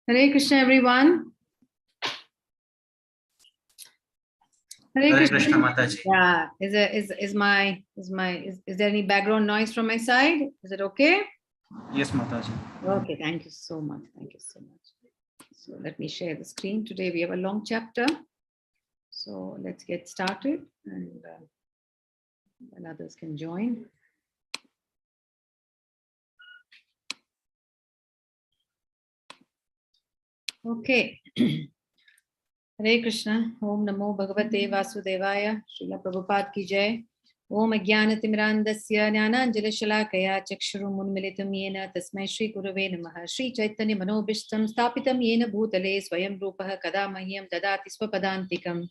Hare Krishna, everyone. Hare Krishna, Mataji. Yeah, is there any background noise from my side? Is it okay? Yes, Mataji. Okay, thank you so much. Thank you so much. So let me share the screen. Today we have a long chapter. So let's get started, and others can join. Okay. Hare Krishna. Om Namo Bhagavate Vasudevaya. Srila Prabhupada ki jai. Om Ajnanatimrandasya Jnananjalashalakaya Chakshurum Unmilitam Yena Tasmai Shri Gurave Namaha. Shri Chaitanya Manobishtam Stapitam Yena Bhutale Swayam Rupaha Kada Mahyam Dadati Swapadantikam.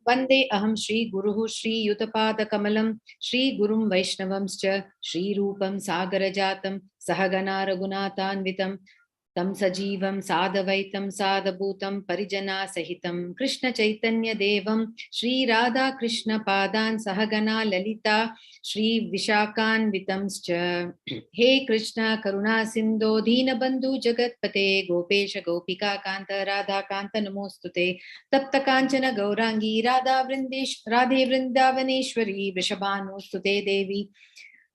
Vande Aham Shri Guruhu Shri Yutapada Kamalam Shri Gurum Vaishnavamscha Shri Rupam Sagarajatam Sahagana Raghunathanvitam Tam Sajivam Sadavaitam Sadabhutam Parijana Sahitam Krishna Chaitanya Devam Shri Radha Krishna Padan Sahagana Lalita Shri Vishakan Vitamscha. He Krishna Karuna Sindho Dina Bandhu Jagatpate Gopesha Gopika Kanta Radha Kanta Namostute Tapta Kanchana Gaurangi Radha Radhe Vrindavaneshwari Vrishabhanostute Devi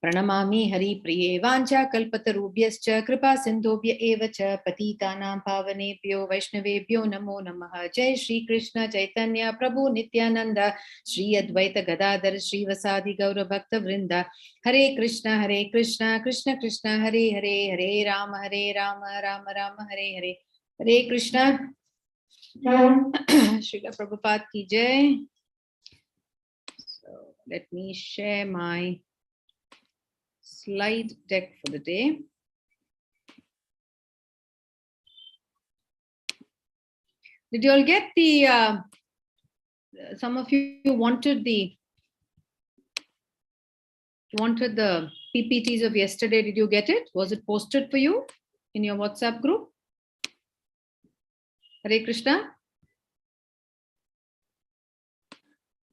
Pranamami Hari Priye Vancha Kalpatarubhyascha Kripa Sindhobhya Evacha Patitanam Pavanebhyo Vaishnavebhyo Namo Namaha. Jai Shri Krishna Chaitanya Prabhu Nityananda Shri Advaita Gadadhar Shri Vasadi Gaura Bhakta Vrinda. Hare Krishna Krishna Krishna Hare Hare Hare Rama Rama Rama Hare Hare. Hare Krishna. Srila Prabhupada ki jai. So let me share my slide deck for the day. Did you all get the, some of you wanted the PPTs of yesterday. Did you get it? Was it posted for you in your WhatsApp group? Hare Krishna.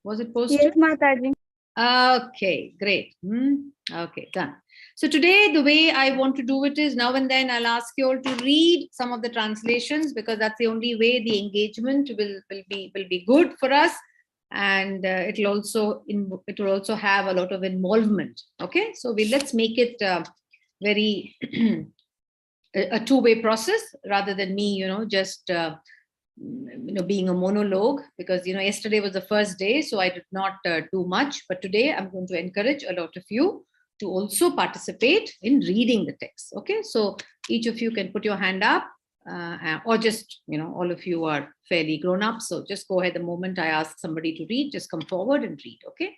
Was it posted? Yes, Mataji. Okay, great. Okay, done. So today, the way I want to do it is now and then I'll ask you all to read some of the translations, because that's the only way the engagement will be good for us, and it will also have a lot of involvement. Okay, so let's make it very a two-way process rather than me, just being a monologue, because yesterday was the first day, so I did not do much, but today I'm going to encourage a lot of you to also participate in reading the text. Okay, so each of you can put your hand up, or just all of you are fairly grown up, so just go ahead. The moment I ask somebody to read, just come forward and read. Okay,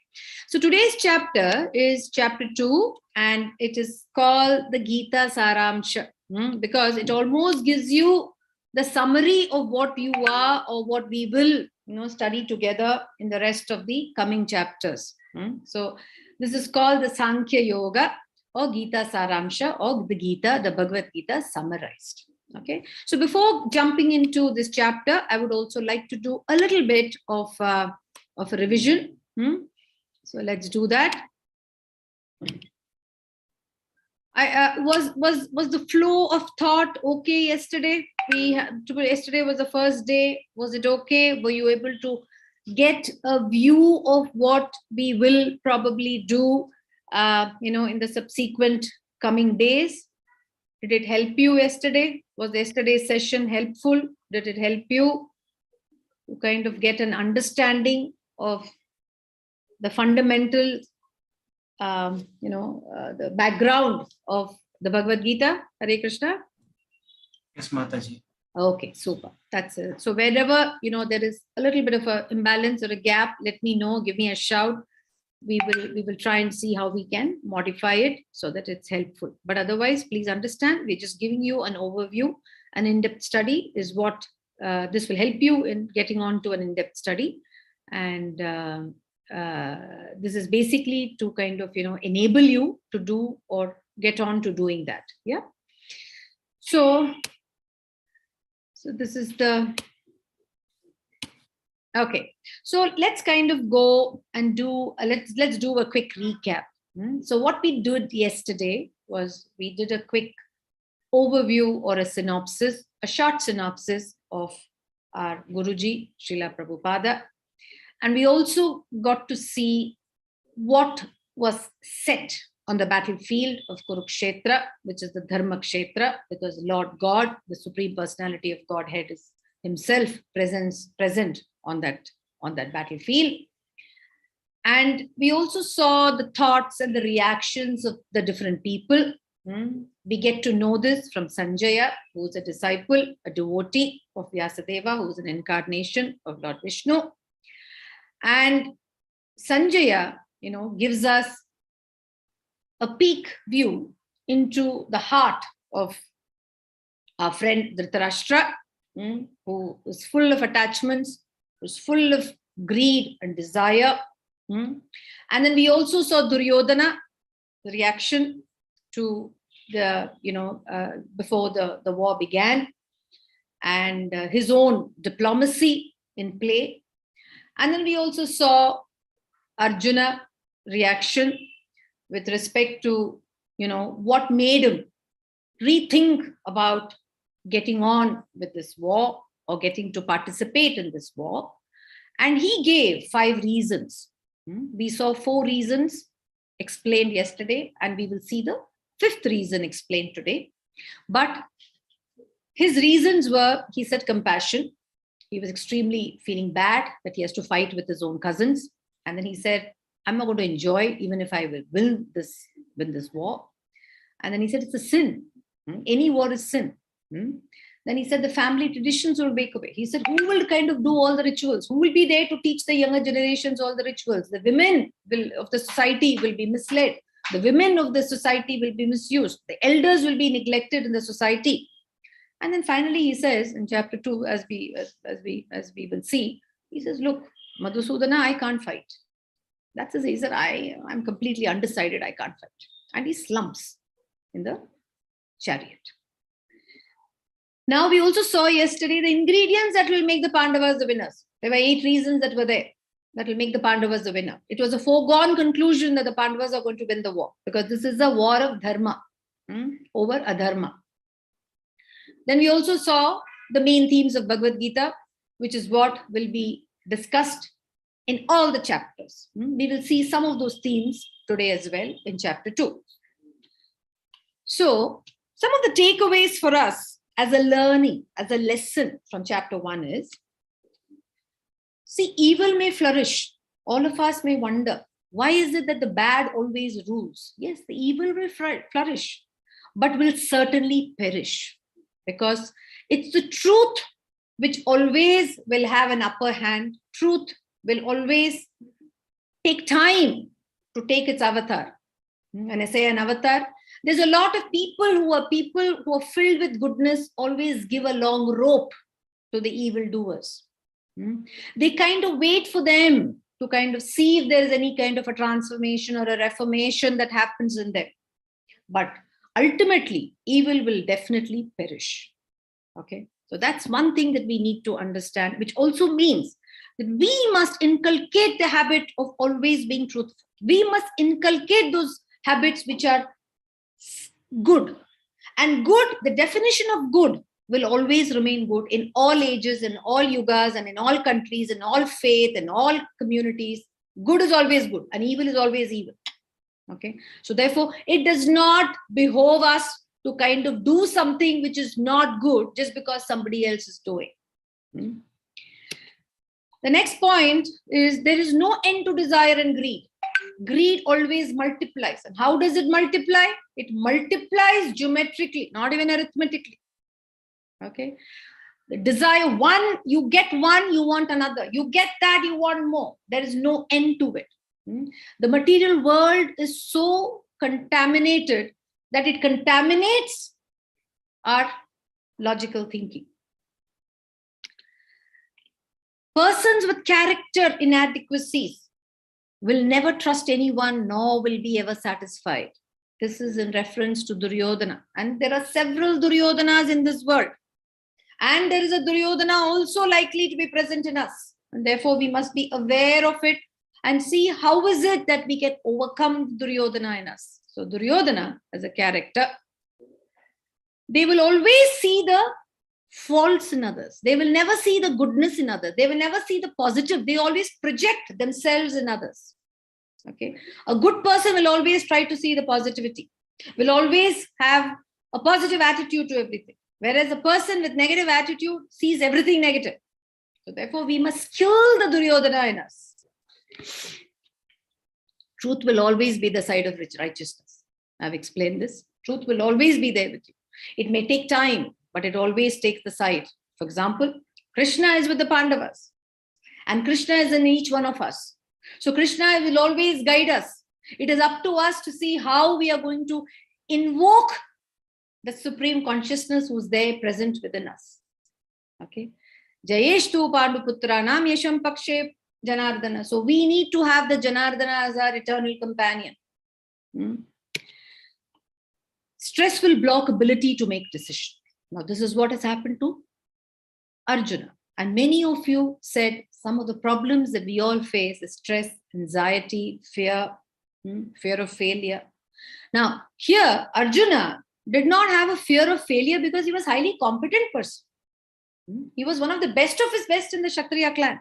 so today's chapter is chapter 2, and it is called the Gita Saramsha, because it almost gives you the summary of what you are, or what we will study together in the rest of the coming chapters. So this is called the Sankhya Yoga, or Gita Saramsha, or the Gita, the Bhagavad Gita summarized. Okay, so before jumping into this chapter, I would also like to do a little bit of a revision. So let's do that. Was the flow of thought okay yesterday? Yesterday was the first day. Was it okay? Were you able to get a view of what we will probably do in the subsequent coming days? Did it help you yesterday? Was yesterday's session helpful? Did it help you to kind of get an understanding of the fundamental the background of the Bhagavad Gita? Hare Krishna. Yes, Mataji. Okay, super. That's it. So wherever there is a little bit of an imbalance or a gap, let me know. Give me a shout. We will try and see how we can modify it so that it's helpful. But otherwise, please understand, we're just giving you an overview. An in-depth study is what this will help you in getting on to an in-depth study, and this is basically to kind of enable you to do or get on to doing that. Yeah. So this is the okay. So let's kind of go and do let's do a quick recap. So what we did yesterday was we did a quick overview or a synopsis, a short synopsis of our Guruji, Srila Prabhupada. And we also got to see what was set on the battlefield of Kurukshetra, which is the Dharma Kshetra, because Lord God, the Supreme Personality of Godhead, is himself present on that battlefield. And we also saw the thoughts and the reactions of the different people. We get to know this from Sanjaya, who is a disciple, a devotee of Vyasadeva, who is an incarnation of Lord Vishnu. And Sanjaya, gives us a peek view into the heart of our friend Dhritarashtra, who is full of attachments, who's full of greed and desire. And then we also saw Duryodhana, the reaction to the, before the war began, and his own diplomacy in play. And then we also saw Arjuna reaction with respect to, what made him rethink about getting on with this war or getting to participate in this war. And he gave 5 reasons. We saw 4 reasons explained yesterday, and we will see the 5th reason explained today. But his reasons were, he said, compassion. He was extremely feeling bad that he has to fight with his own cousins. And then he said, I'm not going to enjoy even if I will win this war. And then he said, it's a sin. Any war is sin. Then he said, the family traditions will make away. He said, who will kind of do all the rituals? Who will be there to teach the younger generations all the rituals? The women of the society will be misled. The women of the society will be misused. The elders will be neglected in the society. And then finally he says in chapter 2, as we will see, he says, look, Madhusudana, I can't fight. That's his. He said, I'm completely undecided. I can't fight. And he slumps in the chariot. Now we also saw yesterday the ingredients that will make the Pandavas the winners. There were 8 reasons that were there that will make the Pandavas the winner. It was a foregone conclusion that the Pandavas are going to win the war, because this is a war of dharma over adharma. Then we also saw the main themes of Bhagavad Gita, which is what will be discussed in all the chapters. We will see some of those themes today as well in chapter 2. So some of the takeaways for us as a learning, as a lesson from chapter 1 is, see, evil may flourish. All of us may wonder, why is it that the bad always rules? Yes, the evil will flourish, but will certainly perish, because it's the truth which always will have an upper hand. Truth will always take time to take its avatar. When I say an avatar, there's a lot of people who are filled with goodness, always give a long rope to the evildoers. They kind of wait for them to kind of see if there is any kind of a transformation or a reformation that happens in them. But ultimately, evil will definitely perish. Okay, so that's one thing that we need to understand, which also means that we must inculcate the habit of always being truthful. We must inculcate those habits which are good. And good, the definition of good will always remain good in all ages, in all yugas, and in all countries, in all faith, in all communities. Good is always good, and evil is always evil. Okay, so therefore, it does not behove us to kind of do something which is not good just because somebody else is doing. The next point is, there is no end to desire and greed. Greed always multiplies. And how does it multiply? It multiplies geometrically, not even arithmetically. Okay. The desire one, you get one, you want another. You get that, you want more. There is no end to it. The material world is so contaminated that it contaminates our logical thinking. Persons with character inadequacies will never trust anyone, nor will be ever satisfied. This is in reference to Duryodhana. And there are several Duryodanas in this world. And there is a Duryodhana also likely to be present in us. And therefore, we must be aware of it and see how is it that we can overcome Duryodhana in us. So Duryodhana as a character they will always see the faults in others. They will never see the goodness in others. They will never see the positive. They always project themselves in others. Okay. A good person will always try to see the positivity, will always have a positive attitude to everything. Whereas a person with negative attitude sees everything negative. So therefore, we must kill the Duryodhana in us. Truth will always be the side of righteousness. I've explained this. Truth will always be there with you. It may take time, but it always takes the side. For example, Krishna is with the Pandavas, and Krishna is in each one of us. So Krishna will always guide us. It is up to us to see how we are going to invoke the supreme consciousness who's there present within us. Okay. Jayeshtu Panduputranam Yesham Pakshe Janardana. So we need to have the Janardana as our eternal companion. Stress will block ability to make decisions. Now, this is what has happened to Arjuna. And many of you said some of the problems that we all face is stress, anxiety, fear, fear of failure. Now, here, Arjuna did not have a fear of failure because he was a highly competent person. He was one of the best of his best in the Kshatriya clan.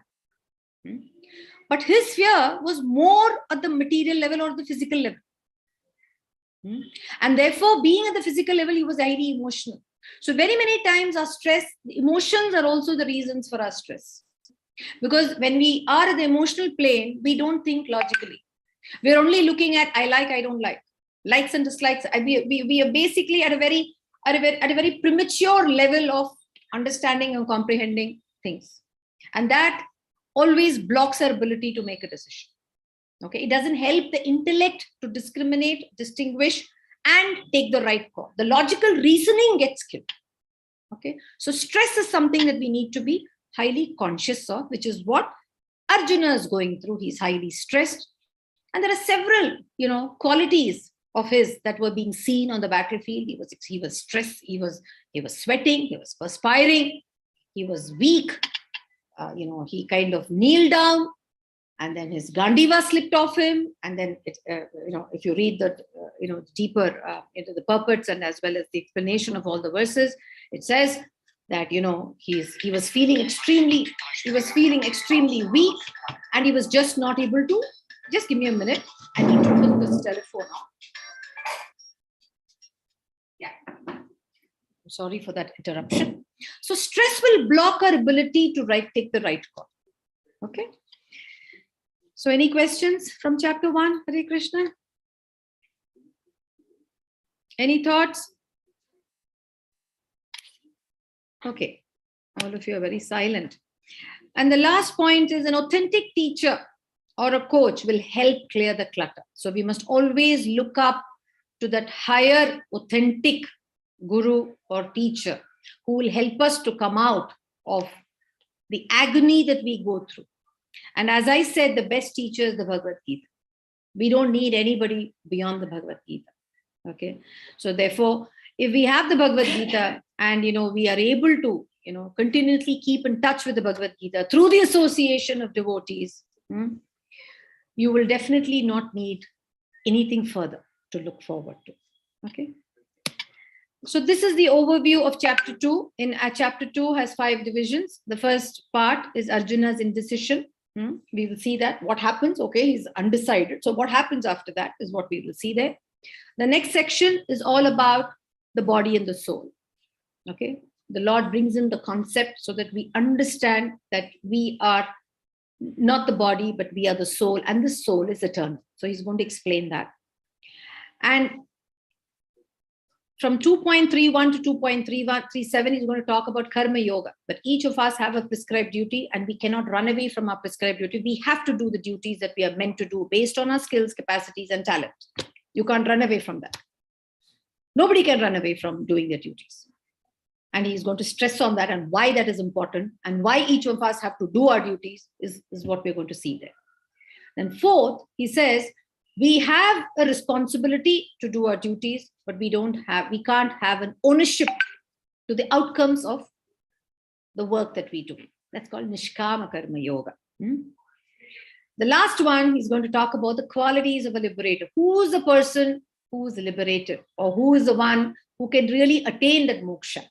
But his fear was more at the material level or the physical level. And therefore, being at the physical level, he was highly emotional. So very many times our stress, the emotions are also the reasons for our stress. Because when we are at the emotional plane, we don't think logically. We're only looking at I like, I don't like. Likes and dislikes. We are basically at a very premature level of understanding and comprehending things. And that always blocks our ability to make a decision. Okay, it doesn't help the intellect to discriminate, distinguish, and take the right call. The logical reasoning gets killed. Okay, so stress is something that we need to be highly conscious of, which is what Arjuna is going through. He's highly stressed, and there are several, qualities of his that were being seen on the battlefield. He was stressed. He was sweating. He was perspiring. He was weak. He kind of kneeled down. And then his Gandiva slipped off him. And then, if you read the, deeper into the purports and as well as the explanation of all the verses, it says that, he was feeling extremely weak, and he was just not able to. Just give me a minute. I need to put this telephone on. Yeah. Sorry for that interruption. So stress will block our ability to take the right call. Okay. So any questions from chapter 1, Hare Krishna? Any thoughts? Okay, all of you are very silent. And the last point is an authentic teacher or a coach will help clear the clutter. So we must always look up to that higher authentic guru or teacher who will help us to come out of the agony that we go through. And as I said, the best teacher is the Bhagavad Gita. We don't need anybody beyond the Bhagavad Gita. Okay. So therefore, if we have the Bhagavad Gita and, we are able to, continuously keep in touch with the Bhagavad Gita through the association of devotees, you will definitely not need anything further to look forward to. Okay. So this is the overview of chapter 2. In chapter 2 has 5 divisions. The first part is Arjuna's indecision. We will see that. What happens? Okay, he's undecided. So what happens after that is what we will see there. The next section is all about the body and the soul. Okay, the Lord brings in the concept so that we understand that we are not the body, but we are the soul, and the soul is eternal. So he's going to explain that. And from 2.31 to 2.37, he's going to talk about karma yoga. But each of us have a prescribed duty, and we cannot run away from our prescribed duty. We have to do the duties that we are meant to do based on our skills, capacities, and talent. You can't run away from that. Nobody can run away from doing their duties. And he's going to stress on that and why that is important and why each of us have to do our duties is what we're going to see there. Then fourth, he says, we have a responsibility to do our duties, but we can't have an ownership to the outcomes of the work that we do. That's called Nishkama Karma Yoga. The last one, he's going to talk about the qualities of a liberator. Who's the person who is liberated, or who is the one who can really attain that moksha.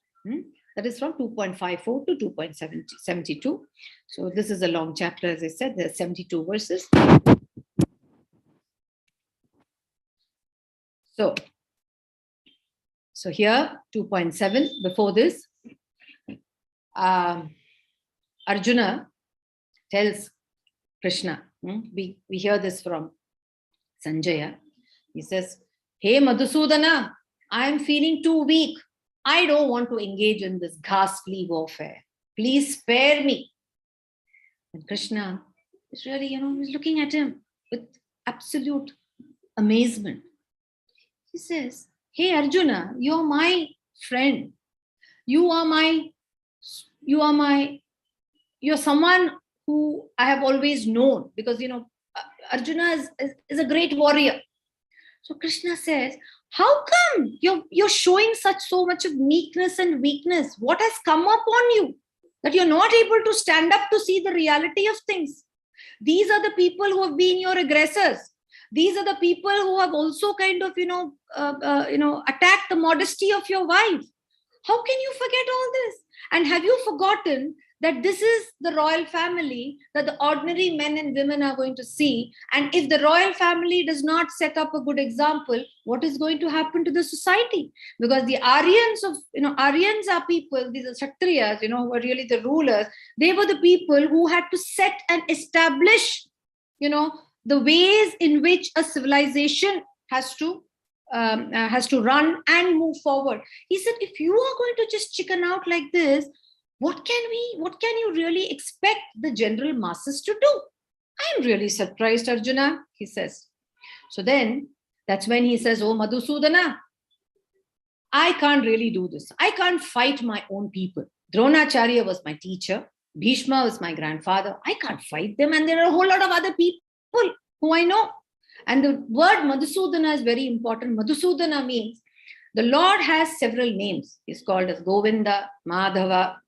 That is from 2.54 to 2.72. So this is a long chapter, as I said. There are 72 verses. So here, 2.7, before this, Arjuna tells Krishna, we hear this from Sanjaya. He says, "Hey Madhusudana, I am feeling too weak. I don't want to engage in this ghastly warfare. Please spare me." And Krishna is really, he's looking at him with absolute amazement. He says, "Hey Arjuna, you're my friend. You're someone who I have always known, because, Arjuna is a great warrior." So Krishna says, "How come you're showing so much of meekness and weakness? What has come upon you that you're not able to stand up to see the reality of things? These are the people who have been your aggressors. These are the people who have also kind of, attacked the modesty of your wife. How can you forget all this? And have you forgotten that this is the royal family that the ordinary men and women are going to see? And if the royal family does not set up a good example, what is going to happen to the society? Because the Aryans are people, these are Kshatriyas, who are really the rulers. They were the people who had to set and establish, the ways in which a civilization has to run and move forward. He said, if you are going to just chicken out like this, what can you really expect the general masses to do? I am really surprised, Arjuna, he says. So then that's when he says, "Oh Madhusudana, I can't really do this. I can't fight my own people. Dronacharya was my teacher. Bhishma was my grandfather. I can't fight them. And there are a whole lot of other people who I know." And the word Madhusudana is very important. Madhusudana means the Lord has several names. He's called as Govinda, Madhava,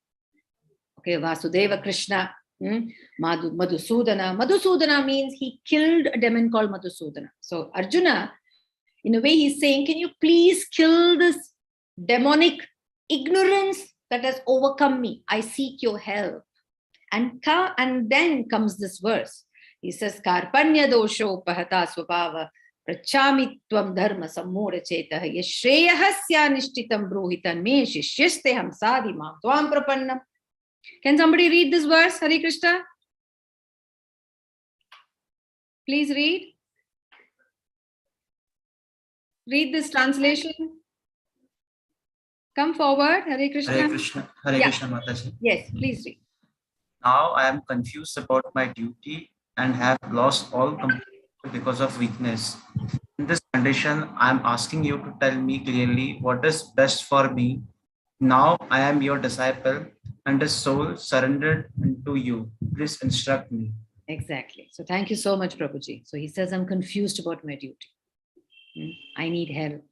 Vasudeva, Krishna, Madhusudana. Madhusudana means he killed a demon called Madhusudana. So Arjuna, in a way, he's saying, can you please kill this demonic ignorance that has overcome me? I seek your help. And then comes this verse. He says, "Karpanya dosho pahata swabhava prachami tvam dharma sammura chetah yashreyahasya nishtitam bruhitan me shishyaste hamsadi mam tvam prapannam." Can somebody read this verse? Hare Krishna. Please read. Read this translation. Come forward. Hare Krishna. Hare Krishna. Hare Krishna, Mataji. Yes, please read. "Now I am confused about my duty and have lost all control because of weakness. In this condition, I am asking you to tell me clearly what is best for me. Now I am your disciple and a soul surrendered to you. Please instruct me." Exactly. So thank you so much, Prabhuji. So he says, I'm confused about my duty. I need help.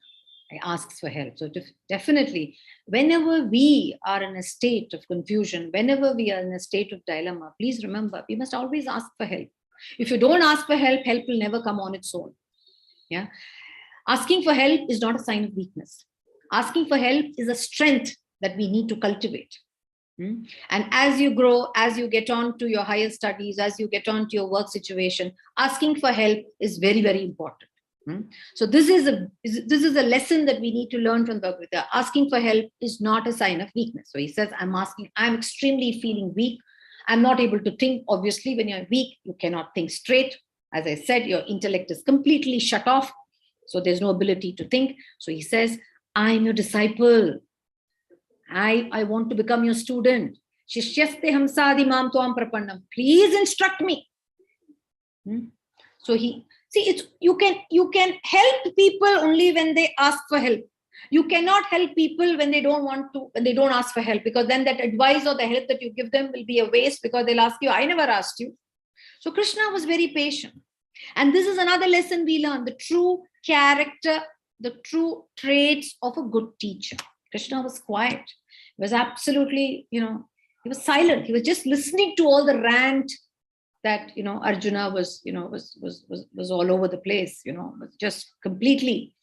I ask for help. So definitely, whenever we are in a state of confusion, whenever we are in a state of dilemma, please remember, we must always ask for help. If you don't ask for help, help will never come on its own. Yeah. Asking for help is not a sign of weakness. Asking for help is a strength that we need to cultivate. And as you grow, as you get on to your higher studies, as you get on to your work situation, asking for help is very, very important. So this is a lesson that we need to learn from Bhagavad Gita. Asking for help is not a sign of weakness. So he says, I'm extremely feeling weak. I'm not able to think. Obviously, when you're weak, you cannot think straight. As I said, your intellect is completely shut off. So there's no ability to think. So he says, I'm your disciple. I want to become your student. Shishyaste hamsadi mam tvam prapannam. Please instruct me. So you can help people only when they ask for help. You cannot help people when they don't ask for help, because then that advice or the help that you give them will be a waste, because they'll ask you, I never asked you. So Krishna was very patient. And this is another lesson we learn, the true character, the true traits of a good teacher. Krishna was quiet. He was absolutely, he was silent. He was just listening to all the rant that, Arjuna was all over the place, was just completely,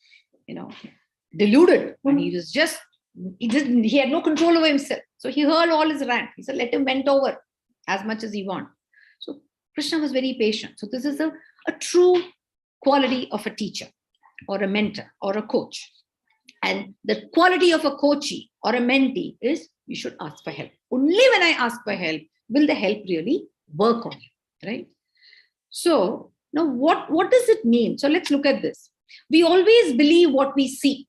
deluded, and he had no control over himself. So he heard all his rant. He said, let him vent over as much as he wants. So Krishna was very patient. So this is a true quality of a teacher or a mentor or a coach. And the quality of a coachee or a mentee is you should ask for help. Only when I ask for help will the help really work on you, right? So now what does it mean? So let's look at this. We always believe what we see.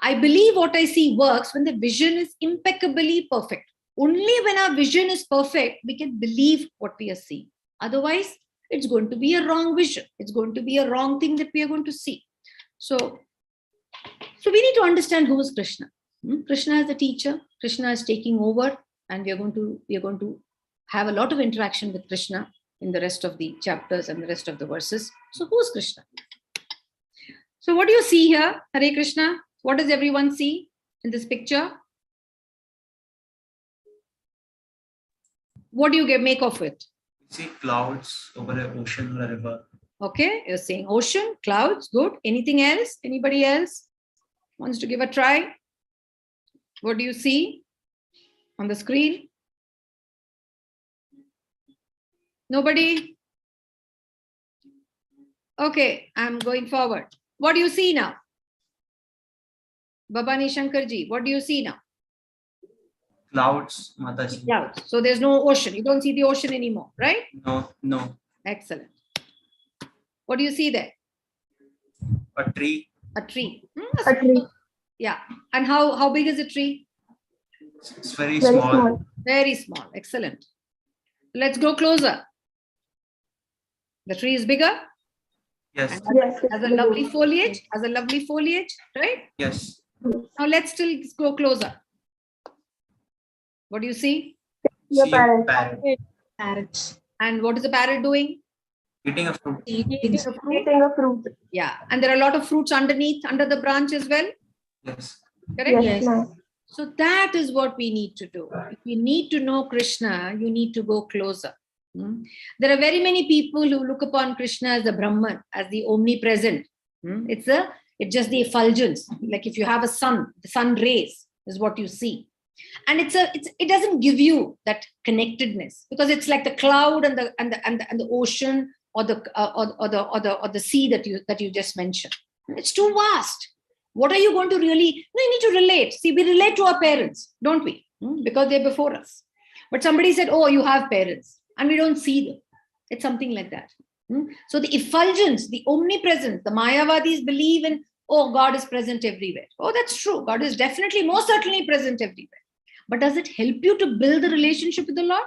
I believe what I see works when the vision is impeccably perfect. Only when our vision is perfect, we can believe what we are seeing. Otherwise, it's going to be a wrong vision. It's going to be a wrong thing that we are going to see. So we need to understand who is Krishna. Krishna is the teacher. Krishna is taking over, and we are going to have a lot of interaction with Krishna in the rest of the chapters and the rest of the verses. So who is Krishna? So what do you see here? Hare Krishna. What does everyone see in this picture? What do you make of it? See clouds over an ocean or a river. Okay, you're saying ocean, clouds, good. Anything else? Anybody else wants to give a try? What do you see on the screen? Nobody? Okay, I'm going forward. What do you see now? Babani Shankarji, what do you see now? Clouds, Mataji. Clouds. So there's no ocean. You don't see the ocean anymore, right? No. Excellent. What do you see there? A tree. A tree. A tree. Yeah. And how big is the tree? It's very small. Very small. Excellent. Let's go closer. The tree is bigger? Yes. Has a lovely foliage. Right? Yes. Now let's still go closer. What do you see? Your See a parrot. Parrots. And what is the parrot doing? Eating a fruit. Eating a fruit. Eating a fruit. Yeah. And there are a lot of fruits under the branch as well. Yes. Correct? Yes, ma'am. So that is what we need to do. If you need to know Krishna, you need to go closer. There are very many people who look upon Krishna as the Brahman, as the omnipresent. It's just the effulgence. Like if you have a sun, the sun rays is what you see. And it doesn't give you that connectedness, because it's like the cloud and the ocean or the sea that you just mentioned. It's too vast. What are you going to really? No, you need to relate. See, we relate to our parents, don't we? Because they're before us. But somebody said, oh, you have parents, and we don't see them. It's something like that. So the effulgence, the omnipresence, the Mayavadis believe in, oh, God is present everywhere. Oh, that's true. God is definitely, most certainly present everywhere. But does it help you to build the relationship with the Lord?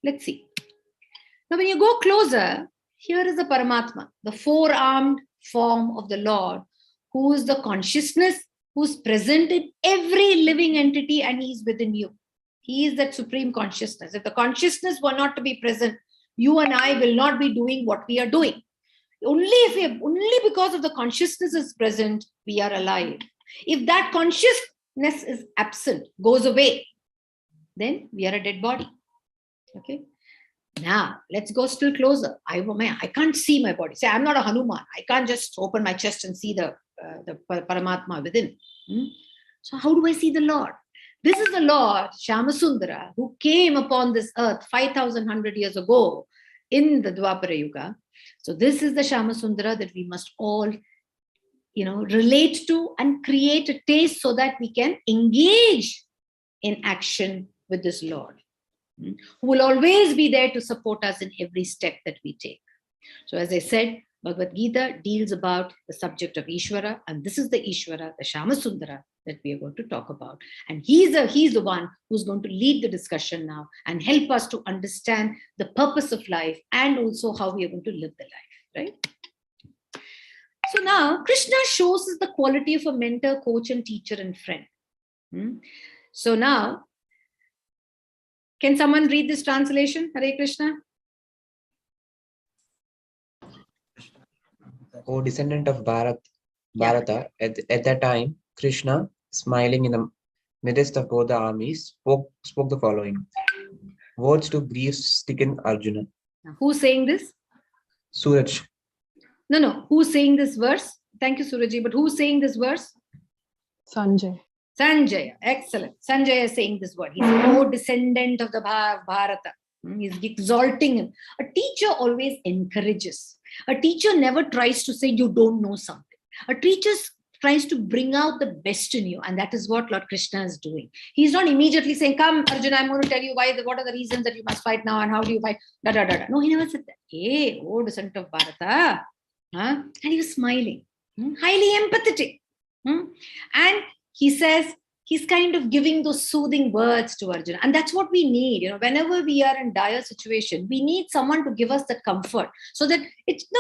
Let's see. Now, when you go closer, here is the Paramatma, the four-armed form of the Lord, who is the consciousness, who's present in every living entity, and he's within you. He is that supreme consciousness. If the consciousness were not to be present, you and I will not be doing what we are doing. Only because of the consciousness is present, we are alive. If that consciousness is absent, goes away, then we are a dead body. Okay. Now let's go still closer. I can't see my body. Say I'm not a Hanuman. I can't just open my chest and see the Paramatma within. So how do I see the Lord? This is the Lord Shyamasundara, who came upon this earth 5,100 years ago in the Dwapara Yuga. So this is the Shyamasundara that we must all, relate to and create a taste so that we can engage in action with this Lord, who will always be there to support us in every step that we take. So as I said, Bhagavad Gita deals about the subject of Ishvara, and this is the Ishvara, the Shyamasundara, that we are going to talk about. And he's the one who's going to lead the discussion now and help us to understand the purpose of life and also how we are going to live the life, right? So now Krishna shows us the quality of a mentor, coach, and teacher and friend. So now, can someone read this translation? Hare Krishna. O descendant of Bharata, at that time, Krishna, smiling in the midst of both the armies, spoke the following words to grief-stricken Arjuna. Who's saying this? Suraj. No. Who's saying this verse? Thank you, Suraji. But who's saying this verse? Sanjay. Sanjaya. Excellent. Sanjaya is saying this word. He's no descendant of the Bharata. He's exalting him. A teacher always encourages. A teacher never tries to say you don't know something. A teacher tries to bring out the best in you. And that is what Lord Krishna is doing. He's not immediately saying, come, Arjuna, I'm going to tell you what are the reasons that you must fight now and how do you fight. Da, da, da, da. No, he never said that. Hey, oh, descendant of Bharata. And he was smiling. Highly empathetic. And he says, he's kind of giving those soothing words to Arjuna. And that's what we need. You know, whenever we are in dire situation, we need someone to give us that comfort so that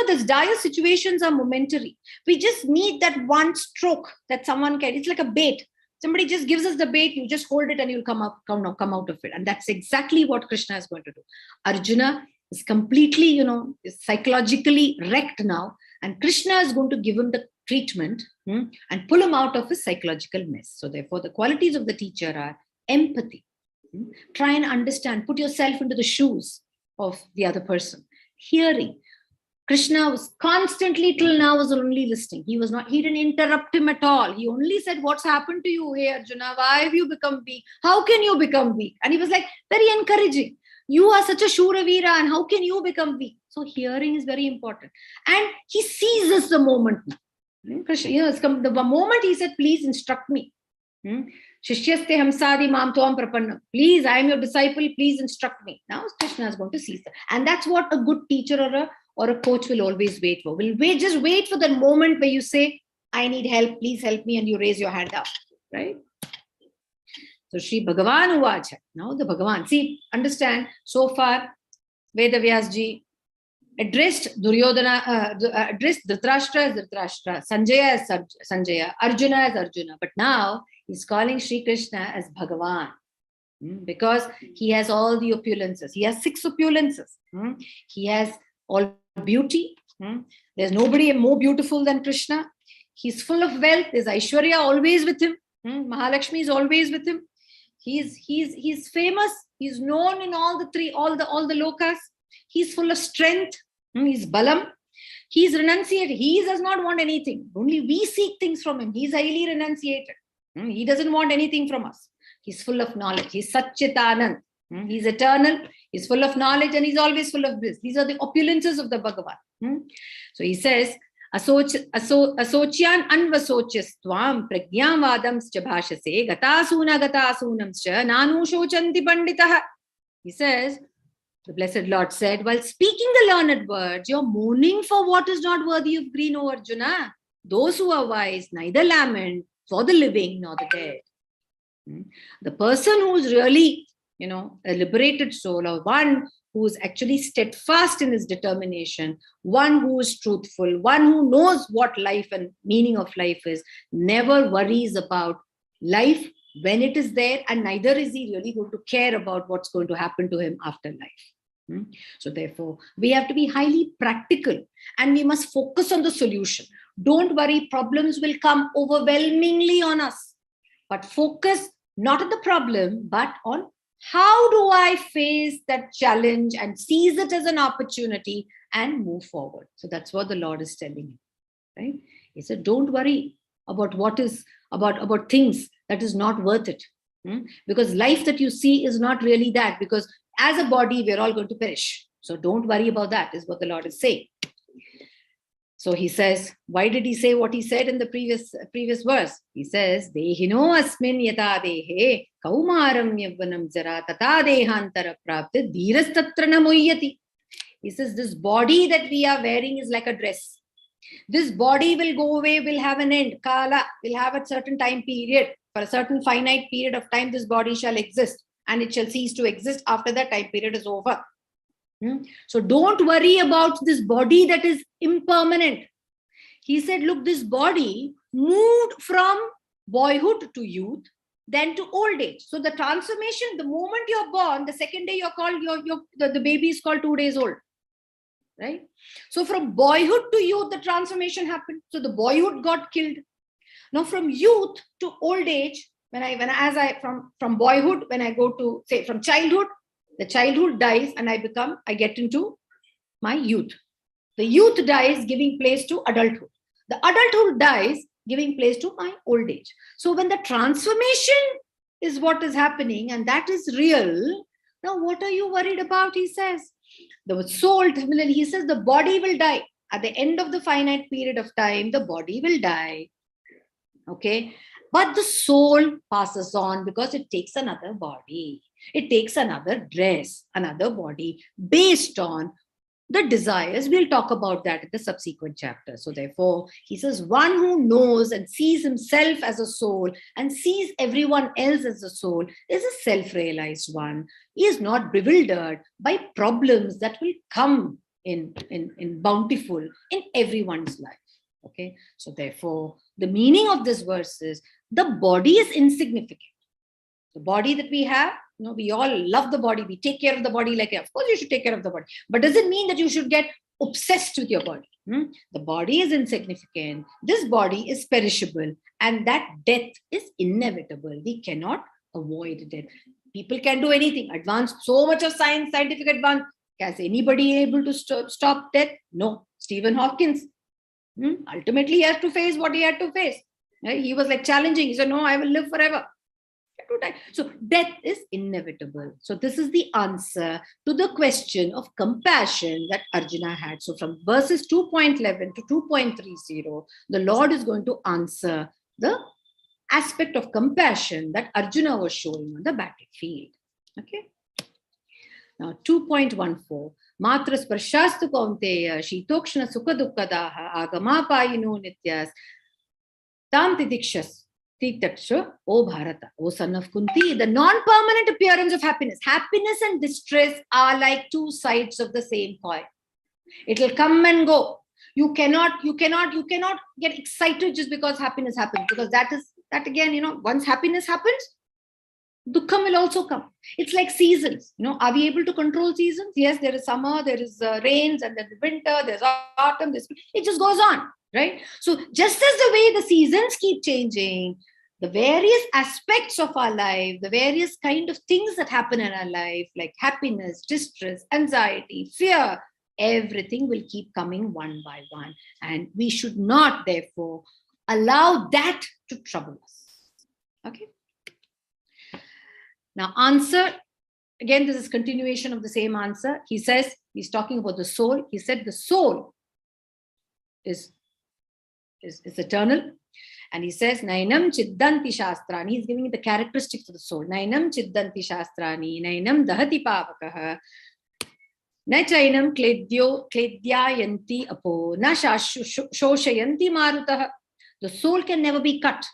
those dire situations are momentary. We just need that one stroke that someone can. It's like a bait. Somebody just gives us the bait, you just hold it and you'll come out of it. And that's exactly what Krishna is going to do. Arjuna is completely, is psychologically wrecked now. And Krishna is going to give him the treatment and pull him out of his psychological mess. So therefore, the qualities of the teacher are empathy. Try and understand, put yourself into the shoes of the other person. Hearing. Krishna was constantly till now was only listening. He didn't interrupt him at all. He only said, what's happened to you? Hey Arjuna, why have you become weak? How can you become weak? And he was like very encouraging. You are such a Shuravira and how can you become weak? So hearing is very important. And he seizes the moment. Krishna, the moment he said, please instruct me. Shishyaste hamsadi mam tuam prapanna. Please, I am your disciple. Please instruct me. Now Krishna is going to seize that. And that's what a good teacher or a coach will always wait for. Just wait for the moment where you say, I need help. Please help me. And you raise your hand up. Right? So Shri Bhagavan Uvacha. Now the Bhagavan. See, understand, so far, Vedavyasji addressed Duryodhana, addressed Dhritarashtra as Dhritarashtra, Sanjaya as Sanjaya, Arjuna as Arjuna. But now he's calling Shri Krishna as Bhagavan because he has all the opulences. He has 6 opulences. He has all beauty. There's nobody more beautiful than Krishna. He's full of wealth. There's Aishwarya always with him. Mahalakshmi is always with him. He's famous. He's known in all the lokas. He's full of strength. He's balam. He's renunciated. He does not want anything. Only we seek things from him. He's highly renunciated. He doesn't want anything from us. He's full of knowledge. He's Satchitanand. He's eternal. He's full of knowledge and he's always full of bliss. These are the opulences of the Bhagavan. So he says, Asocyan anvasochastvam pragyam vadamscha bhashase gatasunamscha nanushocanti panditah. He says, the Blessed Lord said, while speaking the learned words, you're mourning for what is not worthy of green, O Arjuna. Those who are wise neither lament for the living nor the dead. The person who is really, a liberated soul, or one who is actually steadfast in his determination, one who is truthful, one who knows what life and meaning of life is, never worries about life when it is there, and neither is he really going to care about what's going to happen to him after life. So therefore, we have to be highly practical and we must focus on the solution. Don't worry, problems will come overwhelmingly on us, but focus not on the problem, but on how do I face that challenge and seize it as an opportunity and move forward. So that's what the Lord is telling you, right? He said, don't worry about what is, about things that is not worth it. Because life that you see is not really that, because as a body, we're all going to perish. So don't worry about that, is what the Lord is saying. So he says, why did he say what he said in the previous verse? He says, Dehino asmin yata dehe kaumaram yavvanam jara tata dehantara prapti dhiras tatra namoyati. He says, this body that we are wearing is like a dress. This body will go away, will have an end. Kala will have a certain time period. For a certain finite period of time, this body shall exist and it shall cease to exist after that time period is over. So don't worry about this body that is impermanent. He said, look, this body moved from boyhood to youth, then to old age. So the transformation, the moment you're born, the second day you're called, the baby is called 2 days old. Right? So from boyhood to youth, the transformation happened. So the boyhood got killed. Now from youth to old age, from boyhood, when I go to, say, from childhood, the childhood dies and I get into my youth. The youth dies, giving place to adulthood. The adulthood dies, giving place to my old age. So when the transformation is what is happening, and that is real, now what are you worried about? He says. The soul, he says the body will die. At the end of the finite period of time, the body will die. Okay. But the soul passes on because it takes another body. It takes another dress, another body based on the desires. We'll talk about that in the subsequent chapter. So therefore, he says, one who knows and sees himself as a soul and sees everyone else as a soul is a self-realized one. He is not bewildered by problems that will come in bountiful in everyone's life. Okay. So therefore, the meaning of this verse is the body is insignificant. The body that we have, we all love the body. We take care of the body like, of course, you should take care of the body. But does it mean that you should get obsessed with your body? The body is insignificant. This body is perishable. And that death is inevitable. We cannot avoid death. People can do anything. Advance so much of science, scientific advance. Is anybody able to stop death? No. Stephen Hawkins. Ultimately, he has to face what he had to face. Right? He was like challenging. He said, no, I will live forever. So death is inevitable. So this is the answer to the question of compassion that Arjuna had. So from verses 2.11 to 2.30, the Lord is going to answer the aspect of compassion that Arjuna was showing on the battlefield. Okay. Now 2.14. Matra sparshastu kaunteya shitokshna sukha dukkadaha agama payino nityas tam tidikshas. O Bharata, O son of Kunti, the non-permanent appearance of happiness. Happiness and distress are like two sides of the same coin. It will come and go. You cannot get excited just because happiness happens, because that again, once happiness happens, dukkham will also come. It's like seasons. Are we able to control seasons? Yes, there is summer, there is rains, and there's winter, there's autumn, it just goes on. Right? So just as the way the seasons keep changing, the various aspects of our life, the various kind of things that happen in our life, like happiness, distress, anxiety, fear, everything will keep coming one by one. And we should not, therefore, allow that to trouble us. Okay? Now, answer, again, this is continuation of the same answer. He says, he's talking about the soul. He said the soul is eternal. And he says, Nainam Chiddanti Shastrani. He's giving the characteristics of the soul. Nainam Chiddanti Shastrani, Nainam Dahati Pavakaha, Na Chainam Kledyayanti Apo, Na Shoshayanti Marutaha. The soul can never be cut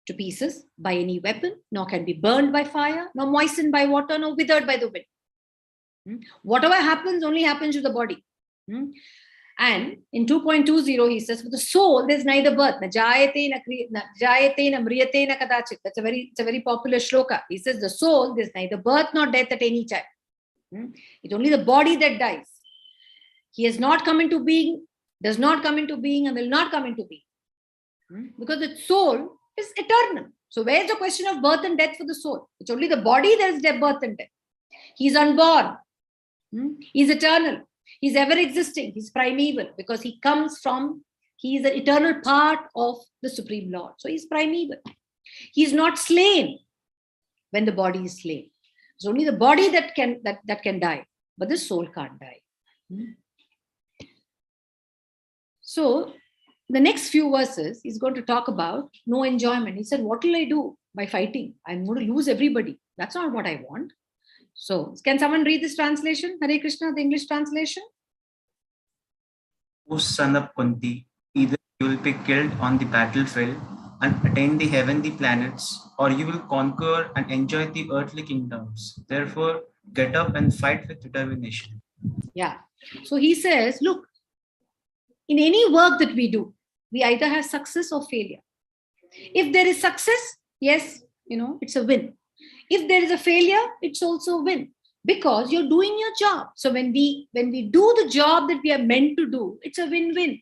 to pieces by any weapon, nor can be burned by fire, nor moistened by water, nor withered by the wind. Whatever happens only happens to the body. And in 2.20, he says, for the soul, there's neither birth. Na jayate na mriyate na kadachit. It's a very popular shloka. He says, the soul, there's neither birth nor death at any time. It's only the body that dies. He has not come into being, does not come into being, and will not come into being. Because the soul is eternal. So where's the question of birth and death for the soul? It's only the body that is birth and death. He's unborn. He's eternal. He's ever existing. He's primeval because he is an eternal part of the Supreme Lord. So he's primeval. He's not slain when the body is slain. It's only the body that can die, but the soul can't die. So the next few verses, he's going to talk about no enjoyment. He said, what will I do by fighting? I'm going to lose everybody. That's not what I want. So can someone read this translation? Hare Krishna, the English translation. O son of Kunti, either you will be killed on the battlefield and attain the heavenly planets, or you will conquer and enjoy the earthly kingdoms. Therefore, get up and fight with determination. Yeah. So he says, look, in any work that we do, we either have success or failure. If there is success, yes, it's a win. If there is a failure, it's also a win because you're doing your job. So when we do the job that we are meant to do, it's a win-win.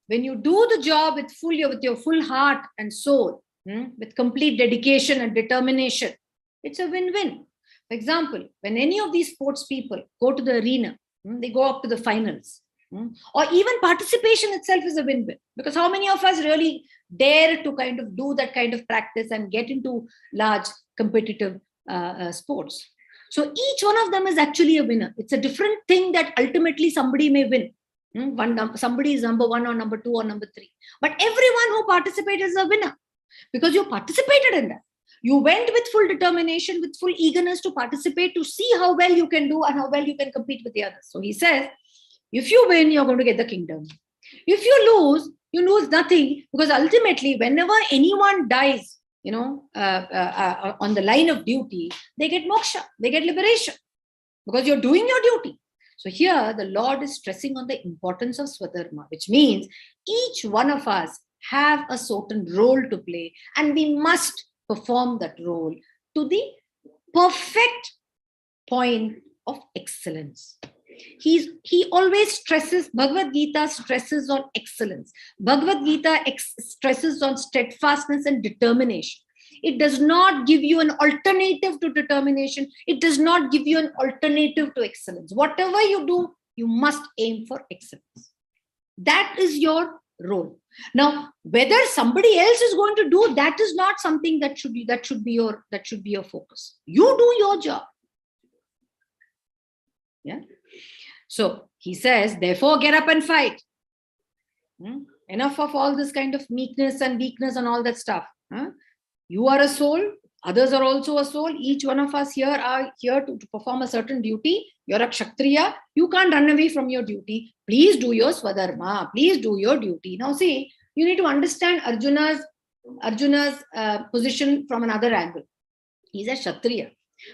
When you do the job with your full heart and soul, with complete dedication and determination, it's a win-win. For example, when any of these sports people go to the arena, they go up to the finals. Or even participation itself is a win-win. Because how many of us really dare to kind of do that kind of practice and get into large competitive sports? So each one of them is actually a winner. It's a different thing that ultimately somebody may win. Somebody is number 1 or number 2 or number 3. But everyone who participated is a winner because you participated in that. You went with full determination, with full eagerness to participate, to see how well you can do and how well you can compete with the others. So he says, if you win, you're going to get the kingdom. If you lose nothing, because ultimately, whenever anyone dies, on the line of duty, they get moksha, they get liberation, because you're doing your duty. So here, the Lord is stressing on the importance of swadharma, which means each one of us have a certain role to play, and we must perform that role to the perfect point of excellence. He always stresses, Bhagavad Gita stresses on excellence. Bhagavad Gita stresses on steadfastness and determination. It does not give you an alternative to determination. It does not give you an alternative to excellence. Whatever you do, you must aim for excellence. That is your role. Now, whether somebody else is going to do, that is not something that should be your focus. You do your job. Yeah. So he says, therefore, get up and fight. Enough of all this kind of meekness and weakness and all that stuff. You are a soul. Others are also a soul. Each one of us here are here to perform a certain duty. You're a kshatriya. You can't run away from your duty. Please do your swadharma. Please do your duty. Now see, you need to understand Arjuna's position from another angle. He's a kshatriya.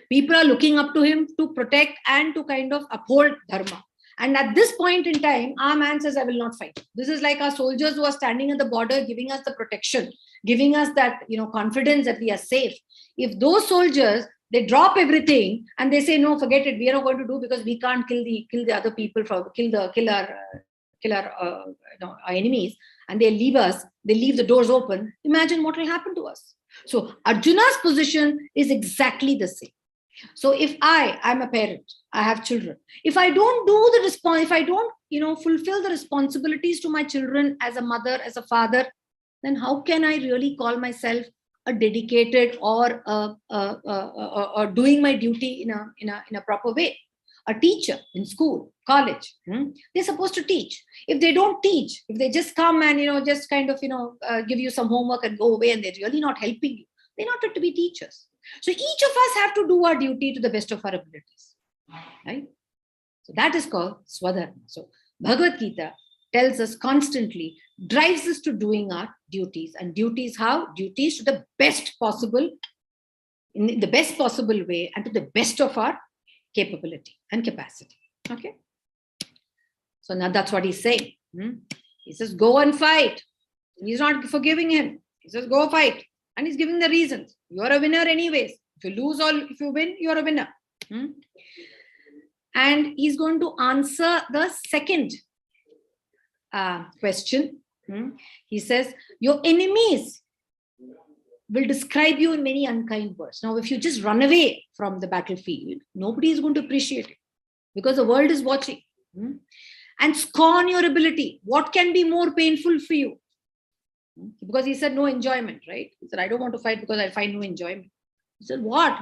People are looking up to him to protect and to kind of uphold dharma. And at this point in time, our man says, I will not fight. This is like our soldiers who are standing at the border, giving us the protection, giving us that, confidence that we are safe. If those soldiers, they drop everything and they say, no, forget it. We are not going to do because we can't kill the other people, kill our enemies, and they leave us, they leave the doors open. Imagine what will happen to us. So Arjuna's position is exactly the same. So if I'm a parent, I have children. If I don't if I don't, fulfill the responsibilities to my children as a mother, as a father, then how can I really call myself a dedicated or doing my duty in a proper way? A teacher in school, college, they're supposed to teach. If they don't teach, if they just come and just kind of give you some homework and go away, and they're really not helping you, they're not fit to be teachers. So each of us have to do our duty to the best of our abilities, right? So that is called swadharma. So Bhagavad Gita tells us constantly, drives us to doing our duties. And duties how? Duties to the best possible, in the best possible way, and to the best of our capability and capacity. Okay. So now that's what he's saying. He says, go and fight. He's not forgiving him. He says, go fight. And he's giving the reasons. You're a winner anyways. If you lose or if you win, you're a winner. And he's going to answer the second question. He says, your enemies will describe you in many unkind words. Now, if you just run away from the battlefield, nobody is going to appreciate it because the world is watching. And scorn your ability. What can be more painful for you? Because he said no enjoyment, right? He said, I don't want to fight because I find no enjoyment. He said, what?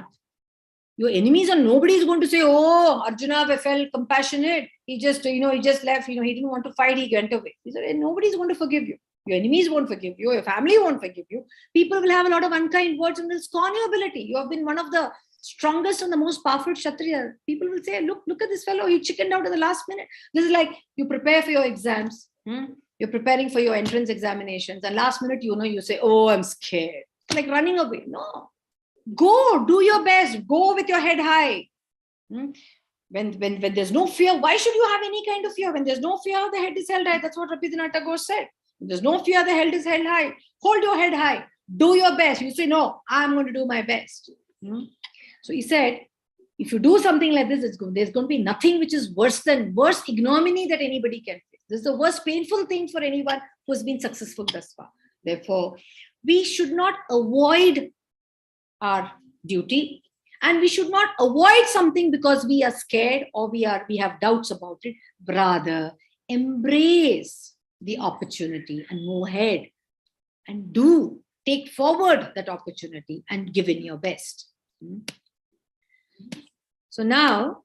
Your enemies are, nobody is going to say, oh, Arjuna felt compassionate. He just left, he didn't want to fight, he went away. He said, nobody is going to forgive you. Your enemies won't forgive you. Your family won't forgive you. People will have a lot of unkind words and will scorn your ability. You have been one of the strongest and the most powerful Kshatriya. People will say, look at this fellow. He chickened out at the last minute. This is like you prepare for your exams. You're preparing for your entrance examinations. And last minute, you say, oh, I'm scared. It's like running away. No. Go, do your best. Go with your head high. When there's no fear, why should you have any kind of fear? When there's no fear, the head is held high. That's what Rabindranath Tagore said. When there's no fear, the head is held high. Hold your head high. Do your best. You say, no, I'm going to do my best. So he said, if you do something like this, there's going to be nothing which is worse ignominy that anybody can face. This is the worst painful thing for anyone who has been successful thus far. Therefore, we should not avoid our duty, and we should not avoid something because we are scared or we have doubts about it. Rather, embrace the opportunity and move ahead and take forward that opportunity and give in your best. So now,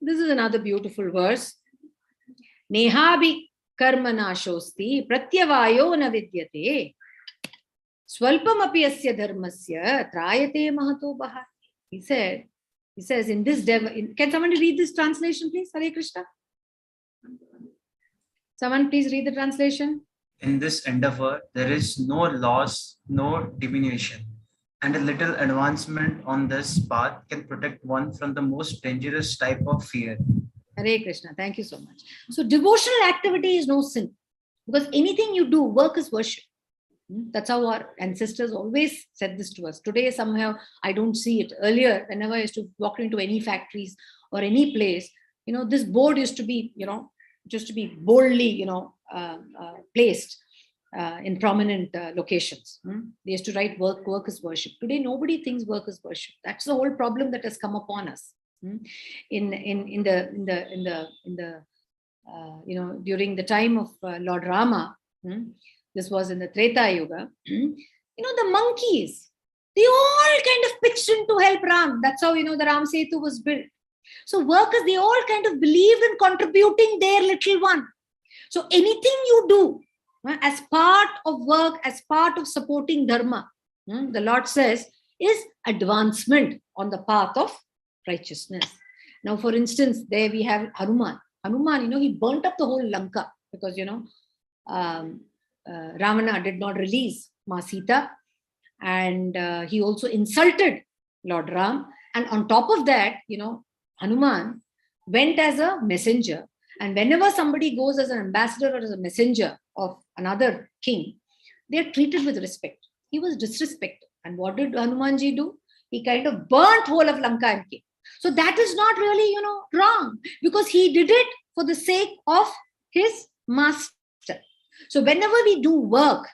this is another beautiful verse. Nehabhi karma nashosti pratyavayo na vidyate swalpam api asya dharmasya trayate mahato baha. He says in this can someone read this translation, please? Hare Krishna. Someone please read the translation. In this endeavor, there is no loss, no diminution, and a little advancement on this path can protect one from the most dangerous type of fear. Hare Krishna. Thank you so much. So devotional activity is no sin, because anything you do, work is worship. That's how our ancestors always said this to us. Today, somehow, I don't see it. Earlier, whenever I used to walk into any factories or any place, this board used to be, just to be boldly, placed in prominent locations. They used to write work is worship. Today, nobody thinks work is worship. That's the whole problem that has come upon us. During the time of Lord Rama, this was in the Treta Yuga, the monkeys, they all kind of pitched in to help Ram. That's how, the Ram Setu was built. So workers, they all kind of believed in contributing their little one. So anything you do as part of work, as part of supporting dharma, the Lord says, is advancement on the path of righteousness. Now, for instance, there we have Hanuman. Hanuman, he burnt up the whole Lanka because, Ravana did not release Ma Sita, and he also insulted Lord Ram. And on top of that, Hanuman went as a messenger. And whenever somebody goes as an ambassador or as a messenger of another king, they're treated with respect. He was disrespected. And what did Hanumanji do? He kind of burnt whole of Lanka and came. So that is not really, wrong, because he did it for the sake of his master. So whenever we do work,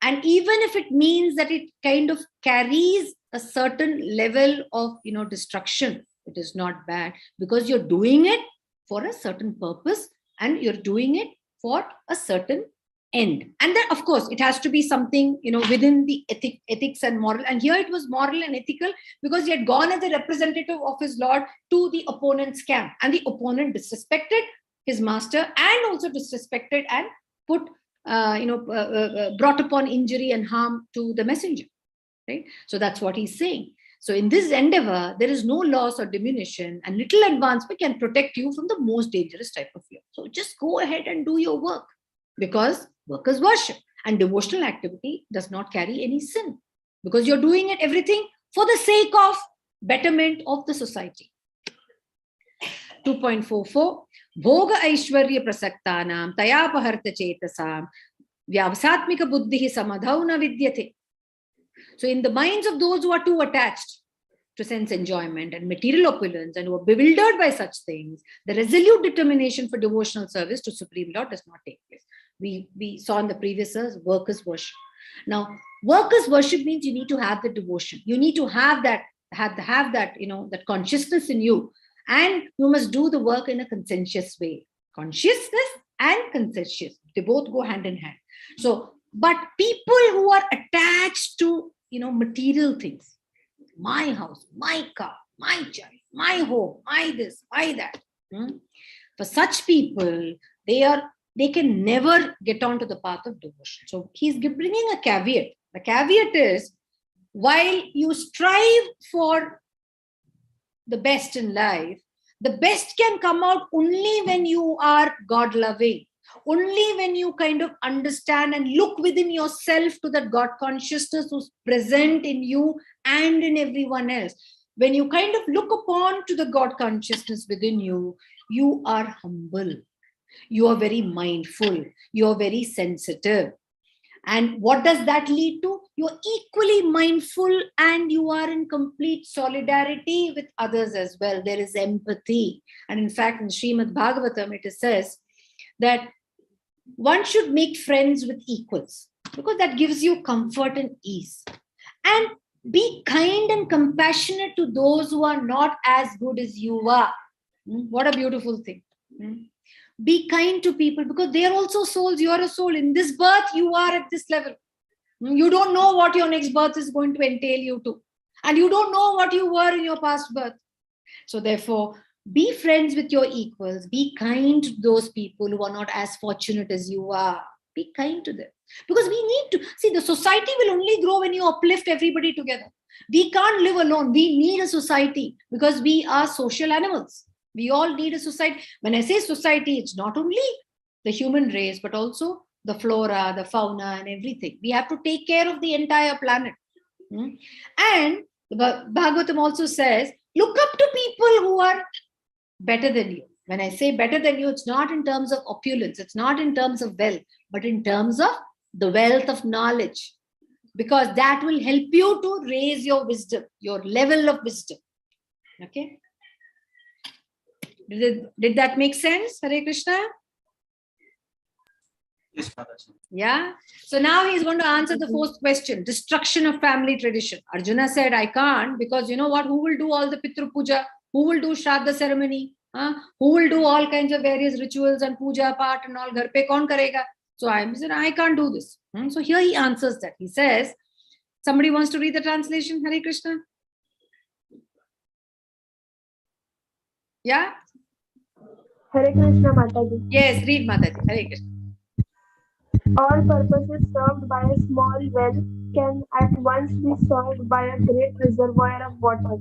and even if it means that it kind of carries a certain level of, destruction, it is not bad, because you're doing it for a certain purpose and you're doing it for a certain end. And then, of course, it has to be something, within the ethics and moral. And here it was moral and ethical because he had gone as a representative of his Lord to the opponent's camp. And the opponent disrespected his master and also disrespected and brought upon injury and harm to the messenger. Right? So that's what he's saying. So in this endeavor, there is no loss or diminution, and little advancement can protect you from the most dangerous type of fear. So just go ahead and do your work, because work is worship, and devotional activity does not carry any sin, because you're doing it everything for the sake of betterment of the society. 2.44 Bhoga Aishwarya Prasaktanam Tayapaharta Chetasam Vyavasatmika Buddhi Samadhau na Vidyate. So in the minds of those who are too attached to sense enjoyment and material opulence and who are bewildered by such things, the resolute determination for devotional service to Supreme Lord does not take place. We saw in the previous verse, work is worship. Now, work is worship means you need to have the devotion. You need to have that, that consciousness in you. And you must do the work in a conscientious way. Consciousness and conscientious, they both go hand in hand. So, but people who are attached to, material things, my house, my car, my child, my home, my this, my that. For such people, they can never get onto the path of devotion. So he's bringing a caveat. The caveat is, while you strive for the best in life, the best can come out only when you are God-loving. Only when you kind of understand and look within yourself to that God consciousness who's present in you and in everyone else. When you kind of look upon to the God consciousness within you, you are humble. You are very mindful. You are very sensitive. And what does that lead to? You're equally mindful and you are in complete solidarity with others as well. There is empathy. And in fact, in Srimad Bhagavatam, it says that one should make friends with equals, because that gives you comfort and ease. And be kind and compassionate to those who are not as good as you are. What a beautiful thing. Be kind to people because they are also souls. You are a soul. In this birth, you are at this level. You don't know what your next birth is going to entail you to. And you don't know what you were in your past birth. So therefore, be friends with your equals. Be kind to those people who are not as fortunate as you are. Be kind to them. Because we need to, see, the society will only grow when you uplift everybody together. We can't live alone. We need a society because we are social animals. We all need a society. When I say society, it's not only the human race, but also the flora, the fauna, and everything. We have to take care of the entire planet. And Bhagavatam also says, look up to people who are better than you. When I say better than you, it's not in terms of opulence. It's not in terms of wealth, but in terms of the wealth of knowledge. Because that will help you to raise your wisdom, your level of wisdom. Okay? Did that make sense, Hare Krishna? Yes, Mataji. Yeah. So now he's going to answer the fourth question, destruction of family tradition. Arjuna said, I can't, because you know what? Who will do all the Pitru Puja? Who will do Shraddha ceremony? Who will do all kinds of various rituals and puja part and all? Ghar pe kaun karega? So I said, I can't do this. So here he answers that. He says, somebody wants to read the translation, Hare Krishna? Yeah? Hare Krishna, Mataji. Yes, read Mataji. Hare Krishna. All purposes served by a small well can at once be served by a great reservoir of water.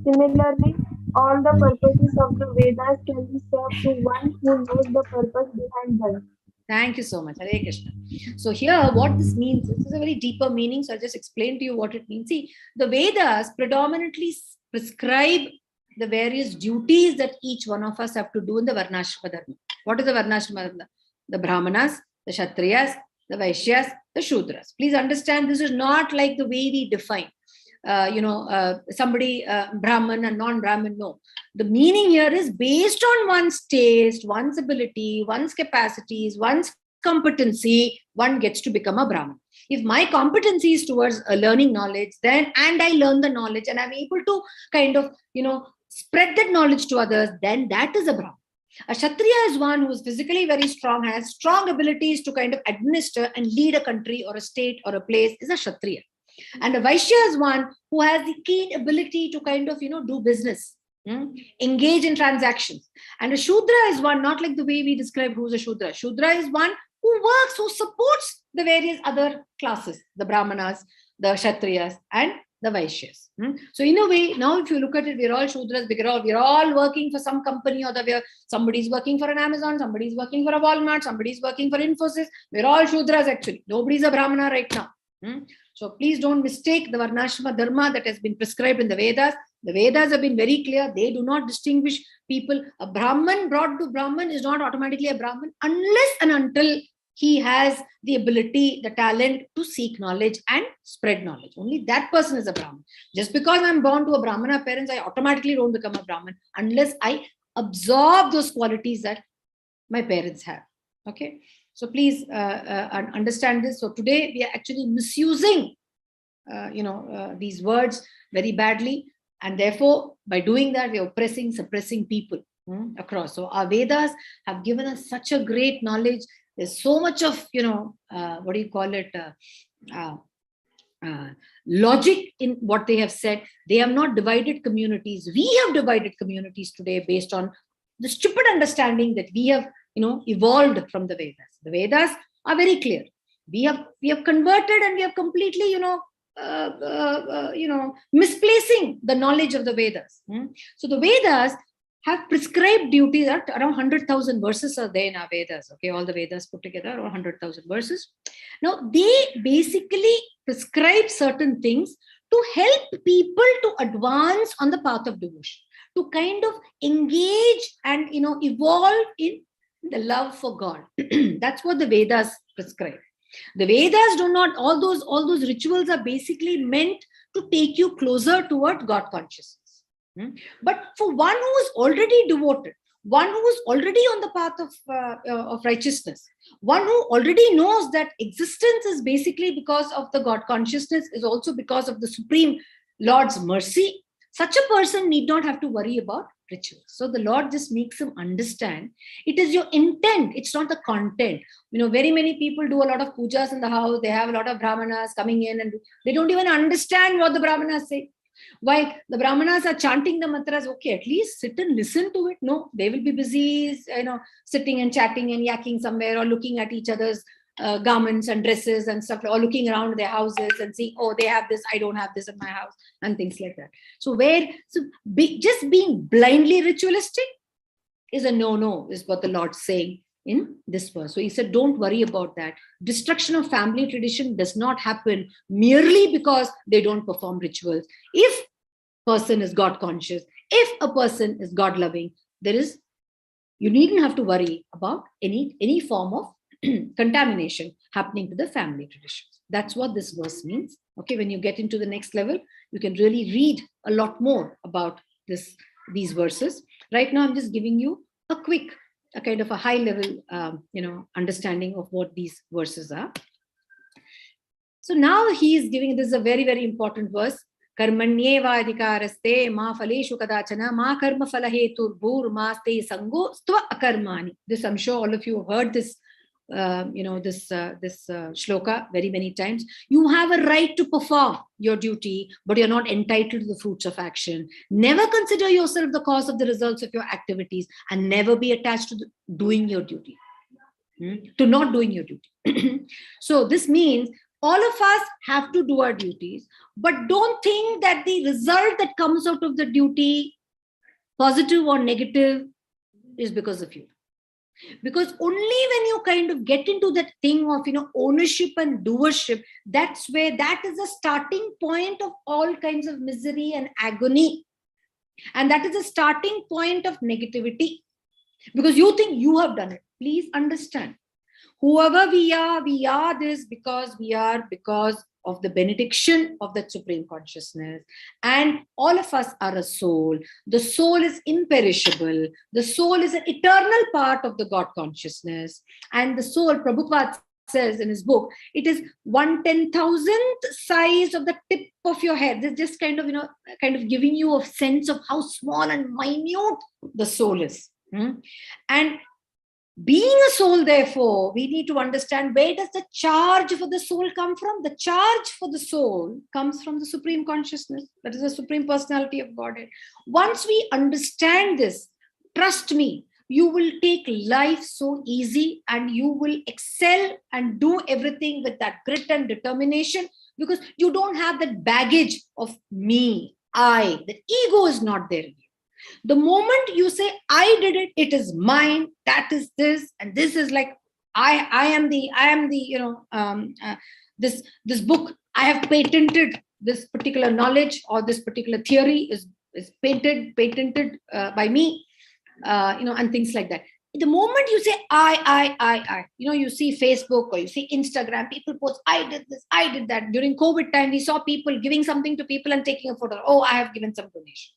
Similarly, all the purposes of the Vedas can be served to one who knows the purpose behind them. Thank you so much, Hare Krishna. So here, what this means, this is a very deeper meaning, so I'll just explain to you what it means. See, the Vedas predominantly prescribe the various duties that each one of us have to do in the Varnashrama Dharma. What is the Varnashrama Dharma? The Brahmanas, the Kshatriyas, the Vaishyas, the Shudras. Please understand, this is not like the way we define. Somebody Brahman and non-Brahman. No. The meaning here is based on one's taste, one's ability, one's capacities, one's competency, one gets to become a Brahman. If my competency is towards learning knowledge, then and I learn the knowledge and I'm able to kind of, spread that knowledge to others, then that is a Brahman. A Kshatriya is one who is physically very strong, has strong abilities to kind of administer and lead a country or a state or a place, is a Kshatriya. And a Vaishya is one who has the keen ability to kind of, do business, engage in transactions. And a Shudra is one, not like the way we describe who's a Shudra. Shudra is one who works, who supports the various other classes, the Brahmanas, the Kshatriyas, and the Vaishyas. So in a way, now if you look at it, we're all Shudras, we're all working for some company or somebody's working for an Amazon, somebody's working for a Walmart, somebody's working for Infosys. We're all Shudras actually. Nobody's a Brahmana right now. So please don't mistake the Varnashrama Dharma that has been prescribed in the Vedas. The Vedas have been very clear. They do not distinguish people. A Brahman brought to Brahman is not automatically a Brahman unless and until he has the ability, the talent to seek knowledge and spread knowledge. Only that person is a Brahman. Just because I'm born to a Brahmana parents, I automatically don't become a Brahman unless I absorb those qualities that my parents have. Okay. So please understand this. So today we are actually misusing, these words very badly. And therefore, by doing that, we are oppressing, suppressing people across. So our Vedas have given us such a great knowledge. There's so much of, logic in what they have said. They have not divided communities. We have divided communities today based on the stupid understanding that we have, evolved from the Vedas. The Vedas are very clear. We have converted and we have completely, misplacing the knowledge of the Vedas. So the Vedas have prescribed duties at around 100,000 verses are there in our Vedas. Okay, all the Vedas put together, around 100,000 verses. Now, they basically prescribe certain things to help people to advance on the path of devotion, to kind of engage and, evolve in the love for God. That's what the Vedas prescribe. The Vedas do not, all those rituals are basically meant to take you closer toward God consciousness. But for one who is already devoted, one who is already on the path of righteousness, one who already knows that existence is basically because of the God consciousness, is also because of the Supreme Lord's mercy, such a person need not have to worry about rituals. So the Lord just makes him understand it is your intent, it's not the content. Very many people do a lot of pujas in the house. They have a lot of brahmanas coming in and they don't even understand what the brahmanas say. Why the brahmanas are chanting the mantras, okay, at least sit and listen to it. No, they will be busy, sitting and chatting and yakking somewhere or looking at each other's garments and dresses and stuff, or looking around their houses and seeing, oh, they have this, I don't have this in my house, and things like that. So just being blindly ritualistic is a no-no, is what the Lord's saying in this verse. So he said, don't worry about that. Destruction of family tradition does not happen merely because they don't perform rituals. If a person is God conscious, if a person is God loving, you needn't have to worry about any form of contamination happening to the family traditions. That's what this verse means. Okay, when you get into the next level, you can really read a lot more about these verses. Right now, I'm just giving you a kind of a high level, understanding of what these verses are. So now he is giving, this is a very, very important verse. Karmanyeva adhikaraste ma phaleshu kadachana ma karma phalahetur bhur ma ste sango stva akarmani. This, I'm sure all of you have heard this, this shloka very many times. You have a right to perform your duty, but you're not entitled to the fruits of action. Never consider yourself the cause of the results of your activities, and never be attached to doing your duty, to not doing your duty. So this means all of us have to do our duties, but don't think that the result that comes out of the duty, positive or negative, is because of you. Because only when you kind of get into that thing of, ownership and doership, that is the starting point of all kinds of misery and agony. And that is the starting point of negativity. Because you think you have done it. Please understand. Whoever we are this because of the benediction of that Supreme Consciousness. And all of us are a soul. The soul is imperishable. The soul is an eternal part of the God consciousness. And the soul, Prabhupada says in his book, it is 1/10,000th size of the tip of your head. This just kind of giving you a sense of how small and minute the soul is. And being a soul, therefore, we need to understand, where does the charge for the soul come from? The charge for the soul comes from the Supreme Consciousness. That is the Supreme Personality of Godhead. Once we understand this, trust me, you will take life so easy and you will excel and do everything with that grit and determination, because you don't have that baggage of me, I. The ego is not there. The moment you say, I did it, it is mine, that is this, and this is like, I am the, this book, I have patented this particular knowledge, or this particular theory is patented by me, and things like that. The moment you say, I, you see Facebook or you see Instagram, people post, I did this, I did that. During COVID time, we saw people giving something to people and taking a photo. Oh, I have given some donation.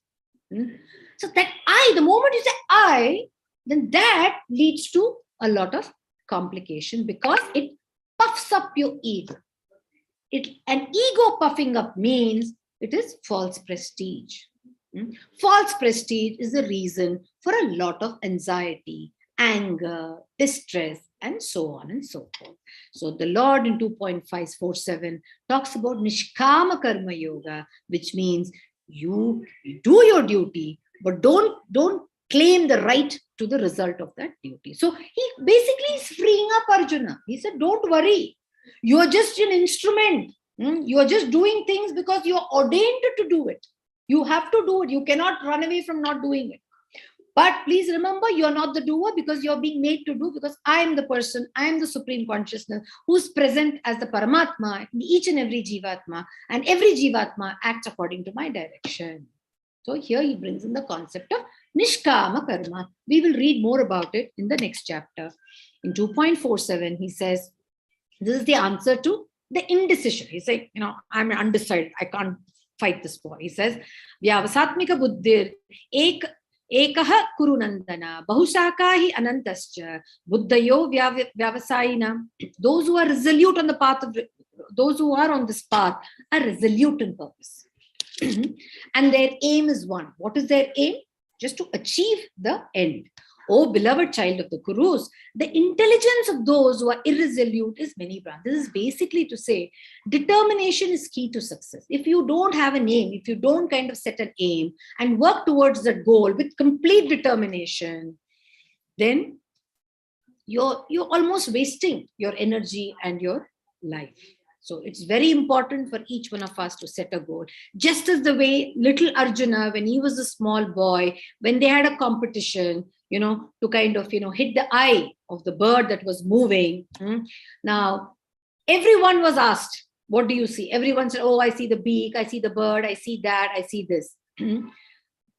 So that the moment you say I, then that leads to a lot of complication, because it puffs up your ego. An ego puffing up means it is false prestige. False prestige is the reason for a lot of anxiety, anger, distress, and so on and so forth. So the Lord in 2.547 talks about Nishkama Karma Yoga, which means you do your duty, but don't claim the right to the result of that duty. So he basically is freeing up Arjuna. He said, don't worry. You are just an instrument. You are just doing things because you are ordained to do it. You have to do it. You cannot run away from not doing it. But please remember, you are not the doer, because you are being made to do, because I am the person, I am the Supreme Consciousness who's present as the Paramatma in each and every Jivatma, and every Jivatma acts according to my direction. So here he brings in the concept of Nishkama Karma. We will read more about it in the next chapter. In 2.47, he says, this is the answer to the indecision. He said, I'm undecided. I can't fight this war. He says, Vyavasatmika buddhir ekaha kurunandana bahusakahi anantascha buddhayo vyavasayina. Those who are resolute on the path of, those who are on this path are resolute in purpose. And their aim is one. What is their aim? just to achieve the end. O beloved child of the Kurus, the intelligence of those who are irresolute is many branches. This is basically to say determination is key to success. If you don't have an aim, if you don't kind of set an aim and work towards that goal with complete determination, then you're almost wasting your energy and your life. So it's very important for each one of us to set a goal. Just as the way little Arjuna, when he was a small boy, when they had a competition, to kind of, hit the eye of the bird that was moving. Now, everyone was asked, what do you see? Everyone said, oh, I see the beak, I see the bird, I see that, I see this.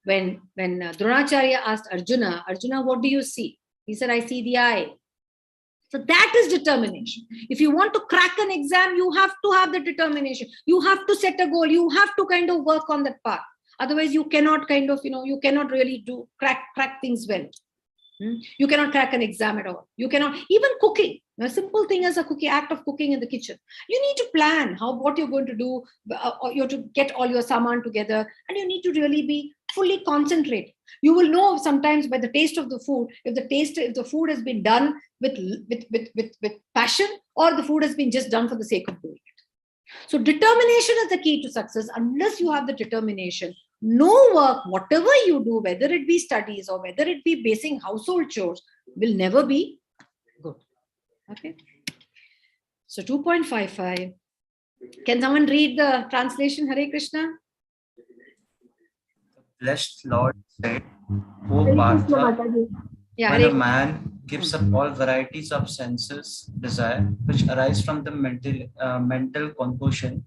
When Dronacharya asked Arjuna, what do you see? He said, I see the eye. So that is determination. If you want to crack an exam, you have to have the determination. You have to set a goal. You have to kind of work on that path. Otherwise, you cannot kind of, you cannot really crack things well. You cannot crack an exam at all. You cannot, even cooking, a simple thing as a act of cooking in the kitchen. You need to plan what you're going to do. You have to get all your saman together, and you need to really be fully concentrated. You will know sometimes by the taste of the food, if the food has been done with passion, or the food has been just done for the sake of doing it. So determination is the key to success. Unless you have the determination, no work, whatever you do, whether it be studies or whether it be basing household chores, will never be good. Okay. So 2.55. Can someone read the translation? Hare Krishna. The blessed Lord said, O Hare Krishna, Partha, Mataji. Yeah, when Hare a man gives up all varieties of senses desire which arise from the mental confusion,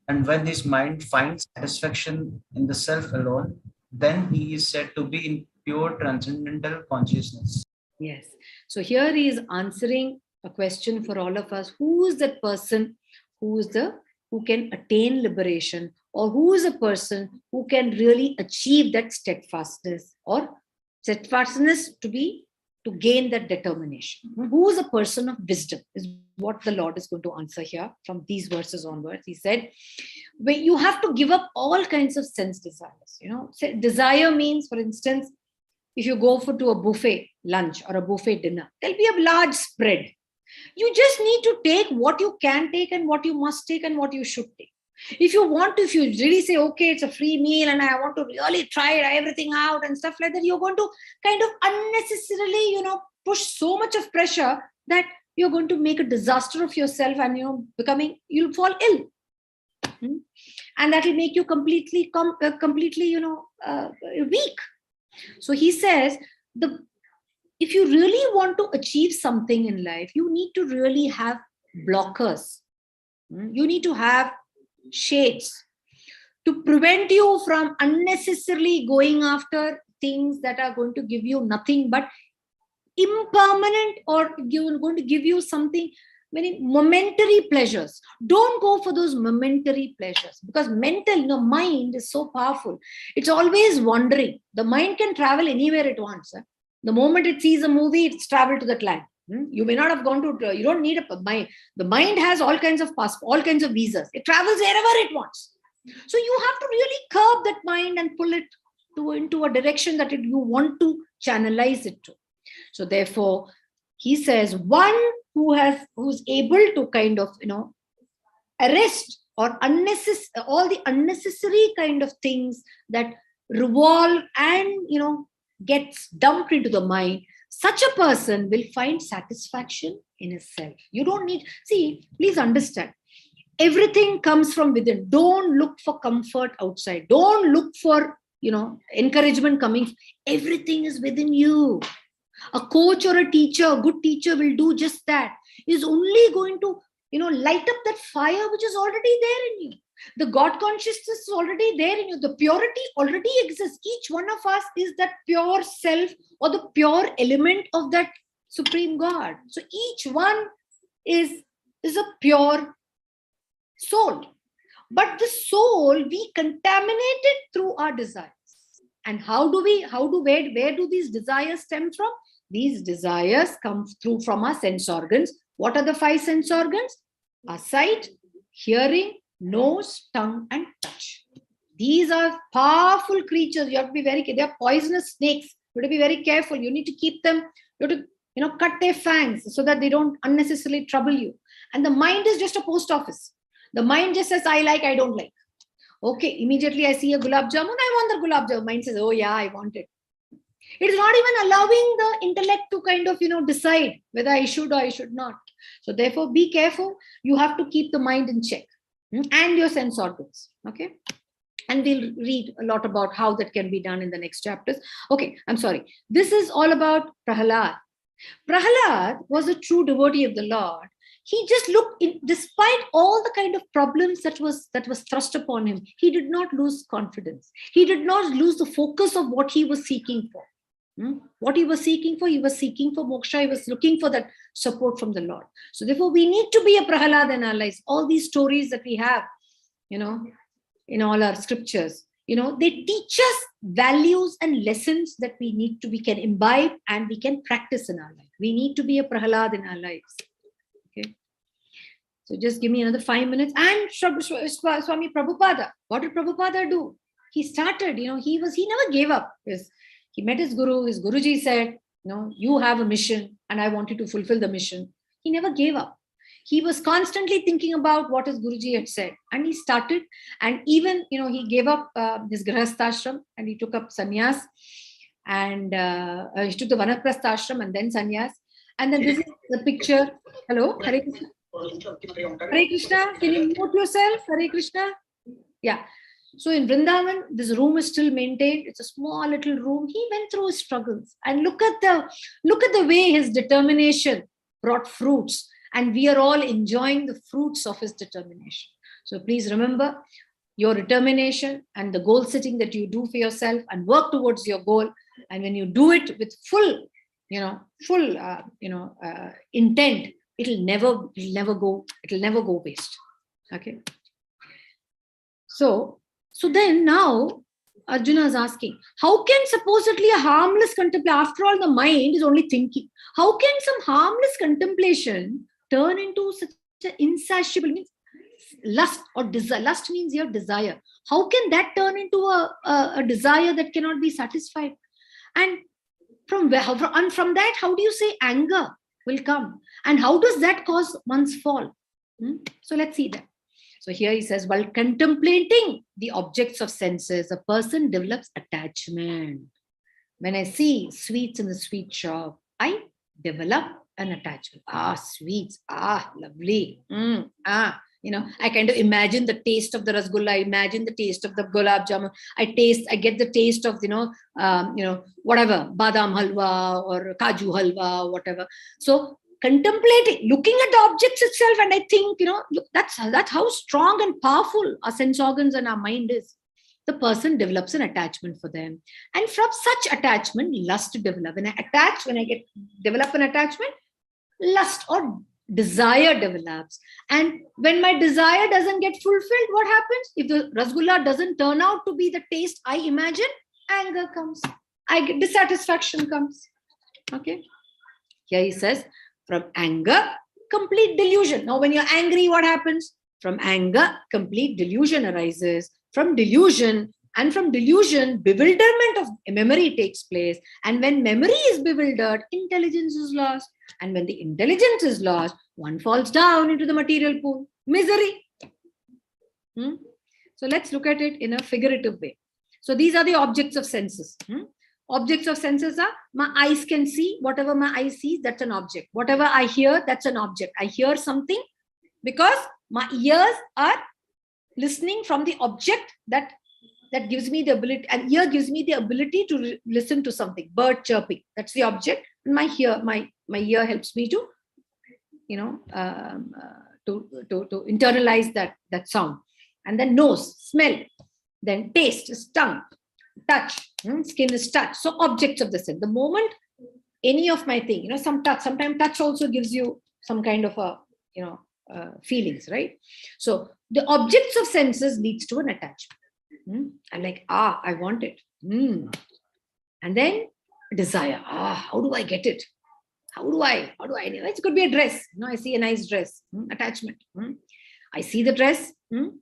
and when his mind finds satisfaction in the self alone, then he is said to be in pure transcendental consciousness. Yes. So here he is answering a question for all of us. Who is that person who can attain liberation, or who is a person who can really achieve that steadfastness to gain that determination? Who is a person of wisdom is what the Lord is going to answer here from these verses onwards. He said, when you have to give up all kinds of sense desires. Desire means, for instance, if you go to a buffet lunch or a buffet dinner, there'll be a large spread. You just need to take what you can take and what you must take and what you should take. If you really say, okay, it's a free meal and I want to really try everything out and stuff like that, you're going to kind of unnecessarily, push so much of pressure that you're going to make a disaster of yourself, and you'll fall ill. And that will make you completely weak. So he says, if you really want to achieve something in life, you need to really have blockers. You need to have shades to prevent you from unnecessarily going after things that are going to give you nothing but impermanent, or going to give you something, many momentary pleasures. Don't go for those momentary pleasures, because mind is so powerful. It's always wandering. The mind can travel anywhere it wants. The moment it sees a movie, it's traveled to that land. You may not have gone to, you don't need a mind. The mind has all kinds of all kinds of visas. It travels wherever it wants. So you have to really curb that mind and pull it into a direction that you want to channelize it to. So therefore, he says, one who's able to kind of, arrest or all the unnecessary kind of things that revolve and, gets dumped into the mind, such a person will find satisfaction in his self. You don't need, please understand, everything comes from within. Don't look for comfort outside. Don't look for, encouragement coming. Everything is within you. A coach or a teacher, a good teacher will do just that. Is only going to, light up that fire which is already there in you. The God consciousness is already there in you. The purity already exists. Each one of us is that pure self or the pure element of that supreme God. So each one is a pure soul. But the soul, we contaminate it through our desires. And where do these desires stem from? These desires come through from our sense organs. What are the 5 sense organs? Our sight, hearing, nose, tongue, and touch. These are powerful creatures. You have to be very careful. They are poisonous snakes. You have to be very careful. You need to keep them, you have to, cut their fangs so that they don't unnecessarily trouble you. And the mind is just a post office. The mind just says, I like, I don't like. Okay, immediately I see a gulab jamun, I want the gulab jamun. Mind says, oh yeah, I want it. It is not even allowing the intellect to kind of, decide whether I should or I should not. So therefore, be careful. You have to keep the mind in check and your sense organs. Okay. And we'll read a lot about how that can be done in the next chapters. Okay, I'm sorry. This is all about Prahalad. Prahalad was a true devotee of the Lord. He just looked, despite all the kind of problems that was thrust upon him, he did not lose confidence. He did not lose the focus of what he was seeking for. What he was seeking for moksha. He was looking for that support from the Lord. So therefore, we need to be a Prahalad in our lives. All these stories that we have, in all our scriptures, they teach us values and lessons that we can imbibe and we can practice in our life. We need to be a Prahalad in our lives. Okay. So just give me another 5 minutes. And Swami Prabhupada, what did Prabhupada do? He started, he never gave up. He met his guru. His Guruji said, you have a mission and I want you to fulfill the mission. He never gave up. He was constantly thinking about what his Guruji had said. And he started, and even, he gave up his Grahasthashram and he took up sannyas. And he took the Vanaprasthashram and then sannyas. And then this is the picture. Hello, Hare Krishna. Hare Krishna, can you mute yourself? Hare Krishna. Yeah. So in Vrindavan, this room is still maintained. It's a small little room. He went through his struggles, and look at the way his determination brought fruits, and we are all enjoying the fruits of his determination. So please remember your determination and the goal setting that you do for yourself, and work towards your goal. And when you do it with full intent, it'll never go waste. Okay. So then now Arjuna is asking, how can supposedly a harmless contemplation, after all the mind is only thinking, how can some harmless contemplation turn into such an insatiable, means lust or desire? Lust means your desire. How can that turn into a desire that cannot be satisfied? And from that, how do you say anger will come? And how does that cause one's fall? So let's see that. So here he says, while contemplating the objects of senses, a person develops attachment. When I see sweets in the sweet shop, I develop an attachment. Sweets, lovely. I kind of imagine the taste of the rasgulla, I imagine the taste of the gulab jamun. I get the taste of, whatever, badam halwa or kaju halwa, whatever. So contemplating, looking at the objects itself, and I think, look, that's how strong and powerful our sense organs and our mind is. The person develops an attachment for them, and from such attachment, lust develops. When I develop an attachment, lust or desire develops. And when my desire doesn't get fulfilled, what happens? If the rasgulla doesn't turn out to be the taste I imagine, anger comes. Dissatisfaction comes. Okay. Here he says, from anger, complete delusion. Now, when you're angry, what happens? From anger, complete delusion arises. From delusion, bewilderment of memory takes place. And when memory is bewildered, intelligence is lost. And when the intelligence is lost, one falls down into the material pool. Misery. So let's look at it in a figurative way. So these are the objects of senses. Objects of senses are, my eyes can see, whatever my eye sees, that's an object. Whatever I hear, that's an object. I hear something because my ears are listening from the object that gives me the ability, and ear gives me the ability to listen to something. Bird chirping, that's the object. And my ear helps me to, to internalize that sound. And then nose, smell, then taste is tongue, touch, skin is touch. So objects of the sense. The moment any of my thing, sometimes touch also gives you some kind of feelings, right? So the objects of senses leads to an attachment. I'm like, I want it. And then desire. How do I get it? How do I? It could be a dress. I see a nice dress. Attachment. I see the dress. on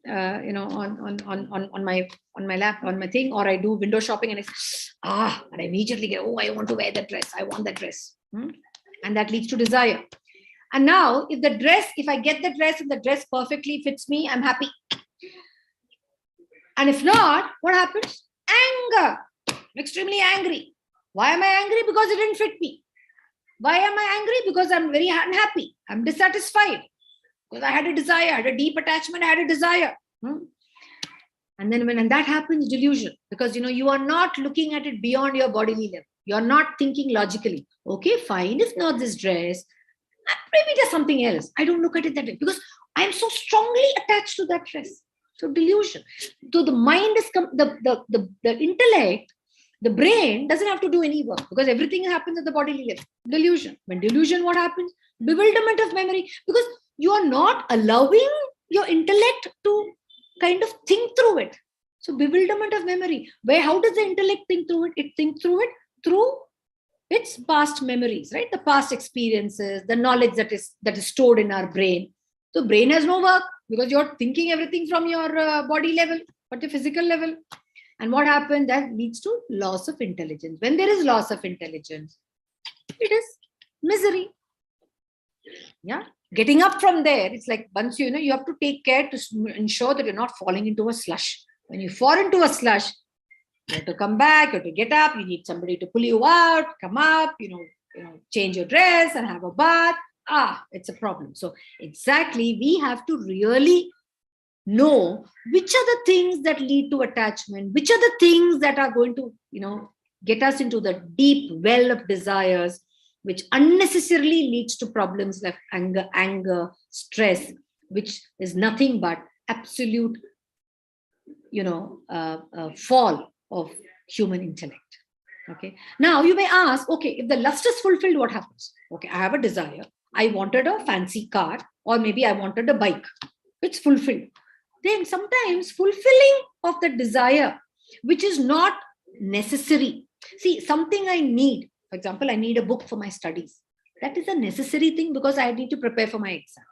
my lap, on my thing, or I do window shopping and and I immediately get, oh, I want to wear that dress. I want that dress. And that leads to desire. And now if I get the dress and the dress perfectly fits me, I'm happy. And if not, what happens? Anger. I'm extremely angry. Why am I angry? Because it didn't fit me. Why am I angry? Because I'm very unhappy. I'm dissatisfied. Because I had a desire, I had a deep attachment, I had a desire. And then when that happens, delusion. Because you are not looking at it beyond your bodily level. You're not thinking logically. Okay, fine. If not this dress, maybe there's something else. I don't look at it that way because I'm so strongly attached to that dress. So delusion. So the mind is the intellect, the brain doesn't have to do any work because everything happens at the bodily level. Delusion. When delusion, what happens? Bewilderment of memory, because you are not allowing your intellect to kind of think through it. So bewilderment of memory. How does the intellect think through it? It thinks through it through its past memories, right? The past experiences, the knowledge that is stored in our brain. So brain has no work because you're thinking everything from your body level, but the physical level. And what happens? That leads to loss of intelligence. When there is loss of intelligence, it is misery. Yeah. Getting up from there, it's like once you have to take care to ensure that you're not falling into a slush. When you fall into a slush, you have to come back, you have to get up, you need somebody to pull you out, come up, change your dress and have a bath. It's a problem. So exactly, we have to really know which are the things that lead to attachment, which are the things that are going to, get us into the deep well of desires, which unnecessarily leads to problems like anger, stress, which is nothing but absolute, fall of human intellect. Okay. Now you may ask, okay, if the lust is fulfilled, what happens? Okay, I have a desire. I wanted a fancy car, or maybe I wanted a bike. It's fulfilled. Then sometimes fulfilling of the desire, which is not necessary. See, something I need. For example, I need a book for my studies. That is a necessary thing because I need to prepare for my exam.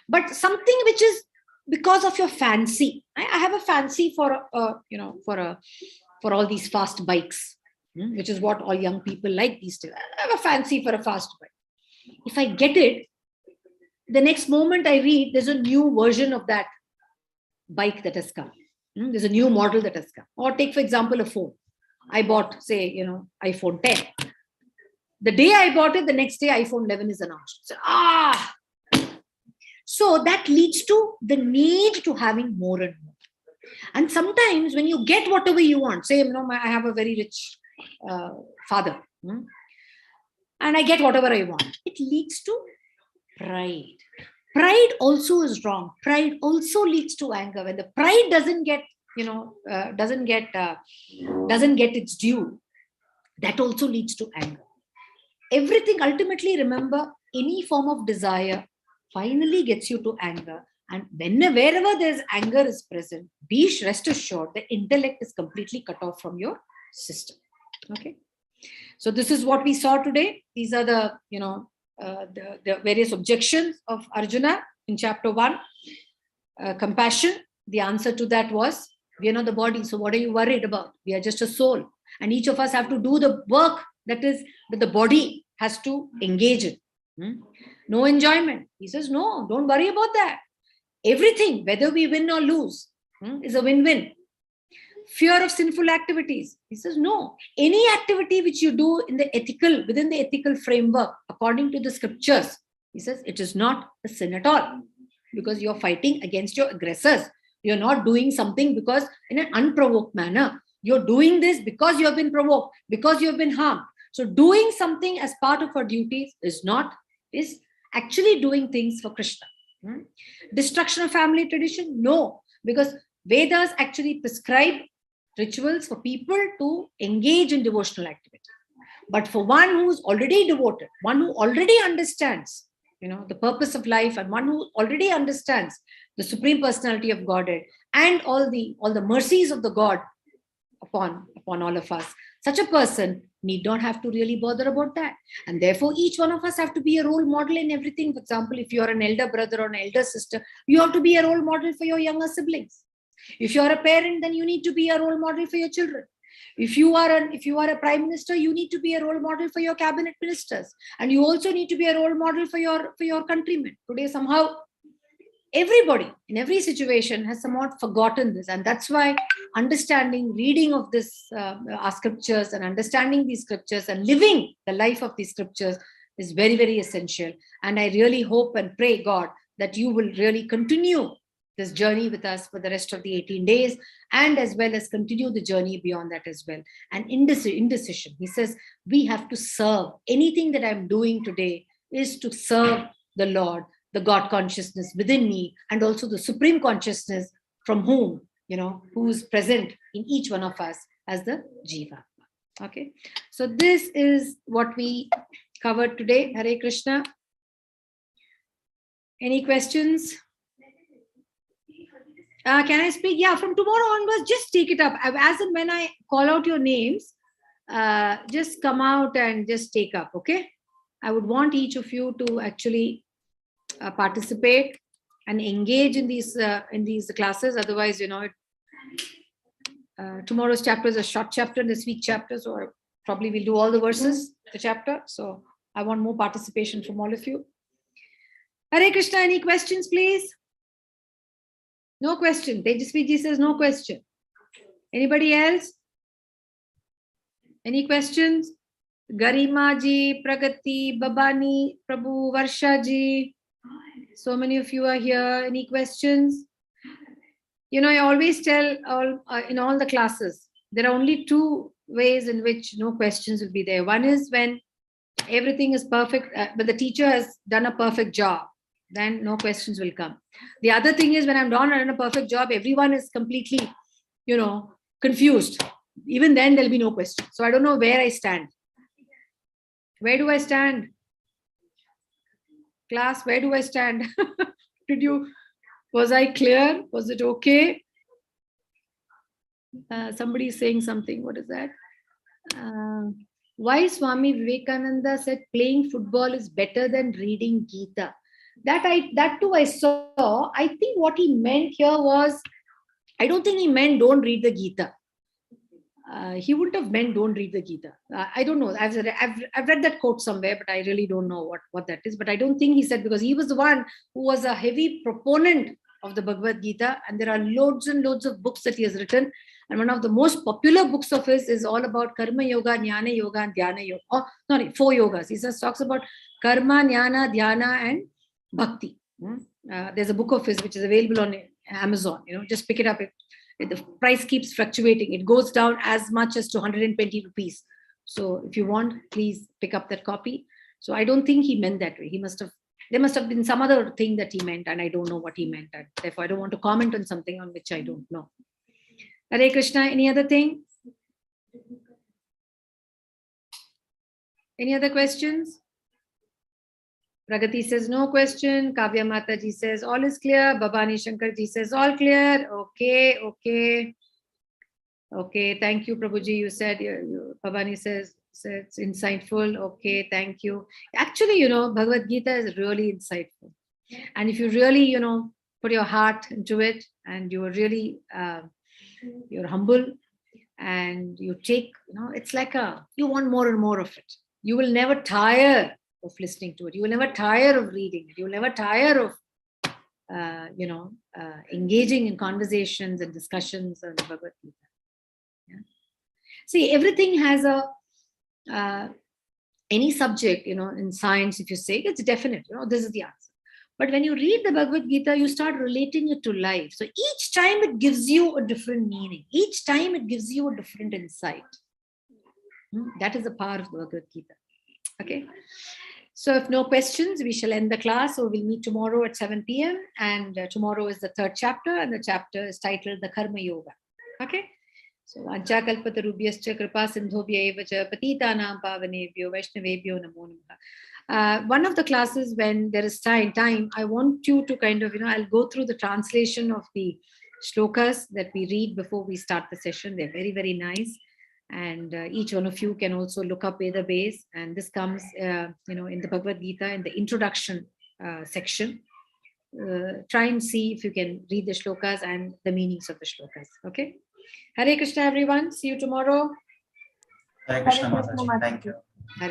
But something which is because of your fancy. I have a fancy for all these fast bikes, which is what all young people like these days. I have a fancy for a fast bike. If I get it, the next moment I read, there's a new version of that bike that has come. There's a new model that has come. Or take, for example, a phone. I bought, say, iPhone 10. The day I bought it, the next day iPhone 11 is announced. So that leads to the need to having more and more. And sometimes when you get whatever you want, say, I have a very rich father, and I get whatever I want, it leads to pride. Pride also is wrong. Pride also leads to anger. When the pride doesn't get its due, that also leads to anger. Everything, ultimately, remember, any form of desire finally gets you to anger. And wherever there's anger is present, rest assured, the intellect is completely cut off from your system. Okay. So this is what we saw today. These are the various objections of Arjuna in chapter 1. Compassion. The answer to that was, we are not the body. So what are you worried about? We are just a soul. And each of us have to do the work that the body has to engage in. No enjoyment. He says, no, don't worry about that. Everything, whether we win or lose, is a win-win. Fear of sinful activities. He says, no. Any activity which you do within the ethical framework, according to the scriptures, he says, it is not a sin at all. Because you're fighting against your aggressors. You're not doing something because in an unprovoked manner. You're doing this because you have been provoked, because you have been harmed. So doing something as part of our duties is actually doing things for Krishna. Destruction of family tradition? No, because Vedas actually prescribe rituals for people to engage in devotional activity. But for one who's already devoted, one who already understands, the purpose of life, and one who already understands the Supreme Personality of Godhead and all the mercies of the God, upon all of us. Such a person need not have to really bother about that. And therefore, each one of us have to be a role model in everything. For example, if you are an elder brother or an elder sister, you have to be a role model for your younger siblings. If you are a parent, then you need to be a role model for your children. If you are a prime minister, you need to be a role model for your cabinet ministers. And you also need to be a role model for your countrymen. Today, somehow, everybody in every situation has somewhat forgotten this, and that's why understanding, reading of this our scriptures and understanding these scriptures and living the life of these scriptures is very, very essential. And I really hope and pray, God, that you will really continue this journey with us for the rest of the 18 days, and as well as continue the journey beyond that as well. And indecision, he says, we have to serve. Anything that I'm doing today is to serve the Lord, the God consciousness within me, and also the supreme consciousness from whom, who is present in each one of us as the Jiva. Okay, so this is what we covered today. Hare Krishna. Any questions? Can I speak? Yeah, from tomorrow onwards, just take it up. As and when I call out your names, just come out and just take up, okay? I would want each of you to actually participate and engage in these classes. Otherwise, tomorrow's chapter is a short chapter, this week's chapter, so probably we'll do all the verses, the chapter. So I want more participation from all of you. Hare Krishna, any questions, please? No question. Tejasvi says no question. Anybody else? Any questions? Garima ji, Pragati, Babani, Prabhu, Varsha ji. So many of you are here. Any questions? I always tell in all the classes, there are only two ways in which no questions will be there. One is when everything is perfect, but the teacher has done a perfect job, then no questions will come. The other thing is when I'm done a perfect job, everyone is completely, confused. Even then there'll be no question. So I don't know where I stand. Where do I stand? Class, where do I stand? Was I clear? Was it okay? Somebody is saying something. What is that? Why Swami Vivekananda said playing football is better than reading Gita? That too I saw. I think what he meant here was, I don't think he meant don't read the Gita. He wouldn't have meant don't read the Gita. I don't know. I've read that quote somewhere, but I really don't know what that is. But I don't think he said, because he was the one who was a heavy proponent of the Bhagavad Gita, and there are loads and loads of books that he has written. And one of the most popular books of his is all about Karma Yoga, Jnana Yoga, and Dhyana Yoga. Oh, sorry, 4 yogas. He talks about Karma, Jnana, Dhyana, and Bhakti. There's a book of his which is available on Amazon. Just pick it up. The price keeps fluctuating. It goes down as much as to 120 rupees. So if you want, please pick up that copy. So I don't think he meant that way. There must have been some other thing that he meant, and I don't know what he meant. And therefore, I don't want to comment on something on which I don't know. Hare Krishna, any other thing? Any other questions? Pragati says no question. Kavya Mataji says all is clear. Babani Shankarji says all clear. Okay. Thank you, Prabhuji. You said, Babani says it's insightful. Okay, thank you. Actually, Bhagavad Gita is really insightful. And if you really, put your heart into it, and you are really, you're humble, and you take, it's like you want more and more of it. You will never tire of listening to it. You will never tire of reading it. You will never tire of, engaging in conversations and discussions on Bhagavad Gita. Yeah. See, everything has any subject, in science, if you say, it's definite, this is the answer. But when you read the Bhagavad Gita, you start relating it to life. So each time it gives you a different meaning. Each time it gives you a different insight. That is the power of the Bhagavad Gita. Okay. So if no questions, we shall end the class. So we'll meet tomorrow at 7 p.m. And tomorrow is the 3rd chapter, and the chapter is titled The Karma Yoga. Okay. So Ancha Kalpatarubhyascha Kripa Sindhobhya eva cha Patitanam Pavanebhyo Vaishnavebhyo Namo Namaha. One of the classes, when there is time, I want you to kind of, I'll go through the translation of the shlokas that we read before we start the session. They're very, very nice. And each one of you can also look up Veda base. And this comes, in the Bhagavad Gita, in the introduction section. Try and see if you can read the shlokas and the meanings of the shlokas. Okay. Hare Krishna, everyone. See you tomorrow. Hare Krishna, Hare Krishna, Mataji. Thank you. Hare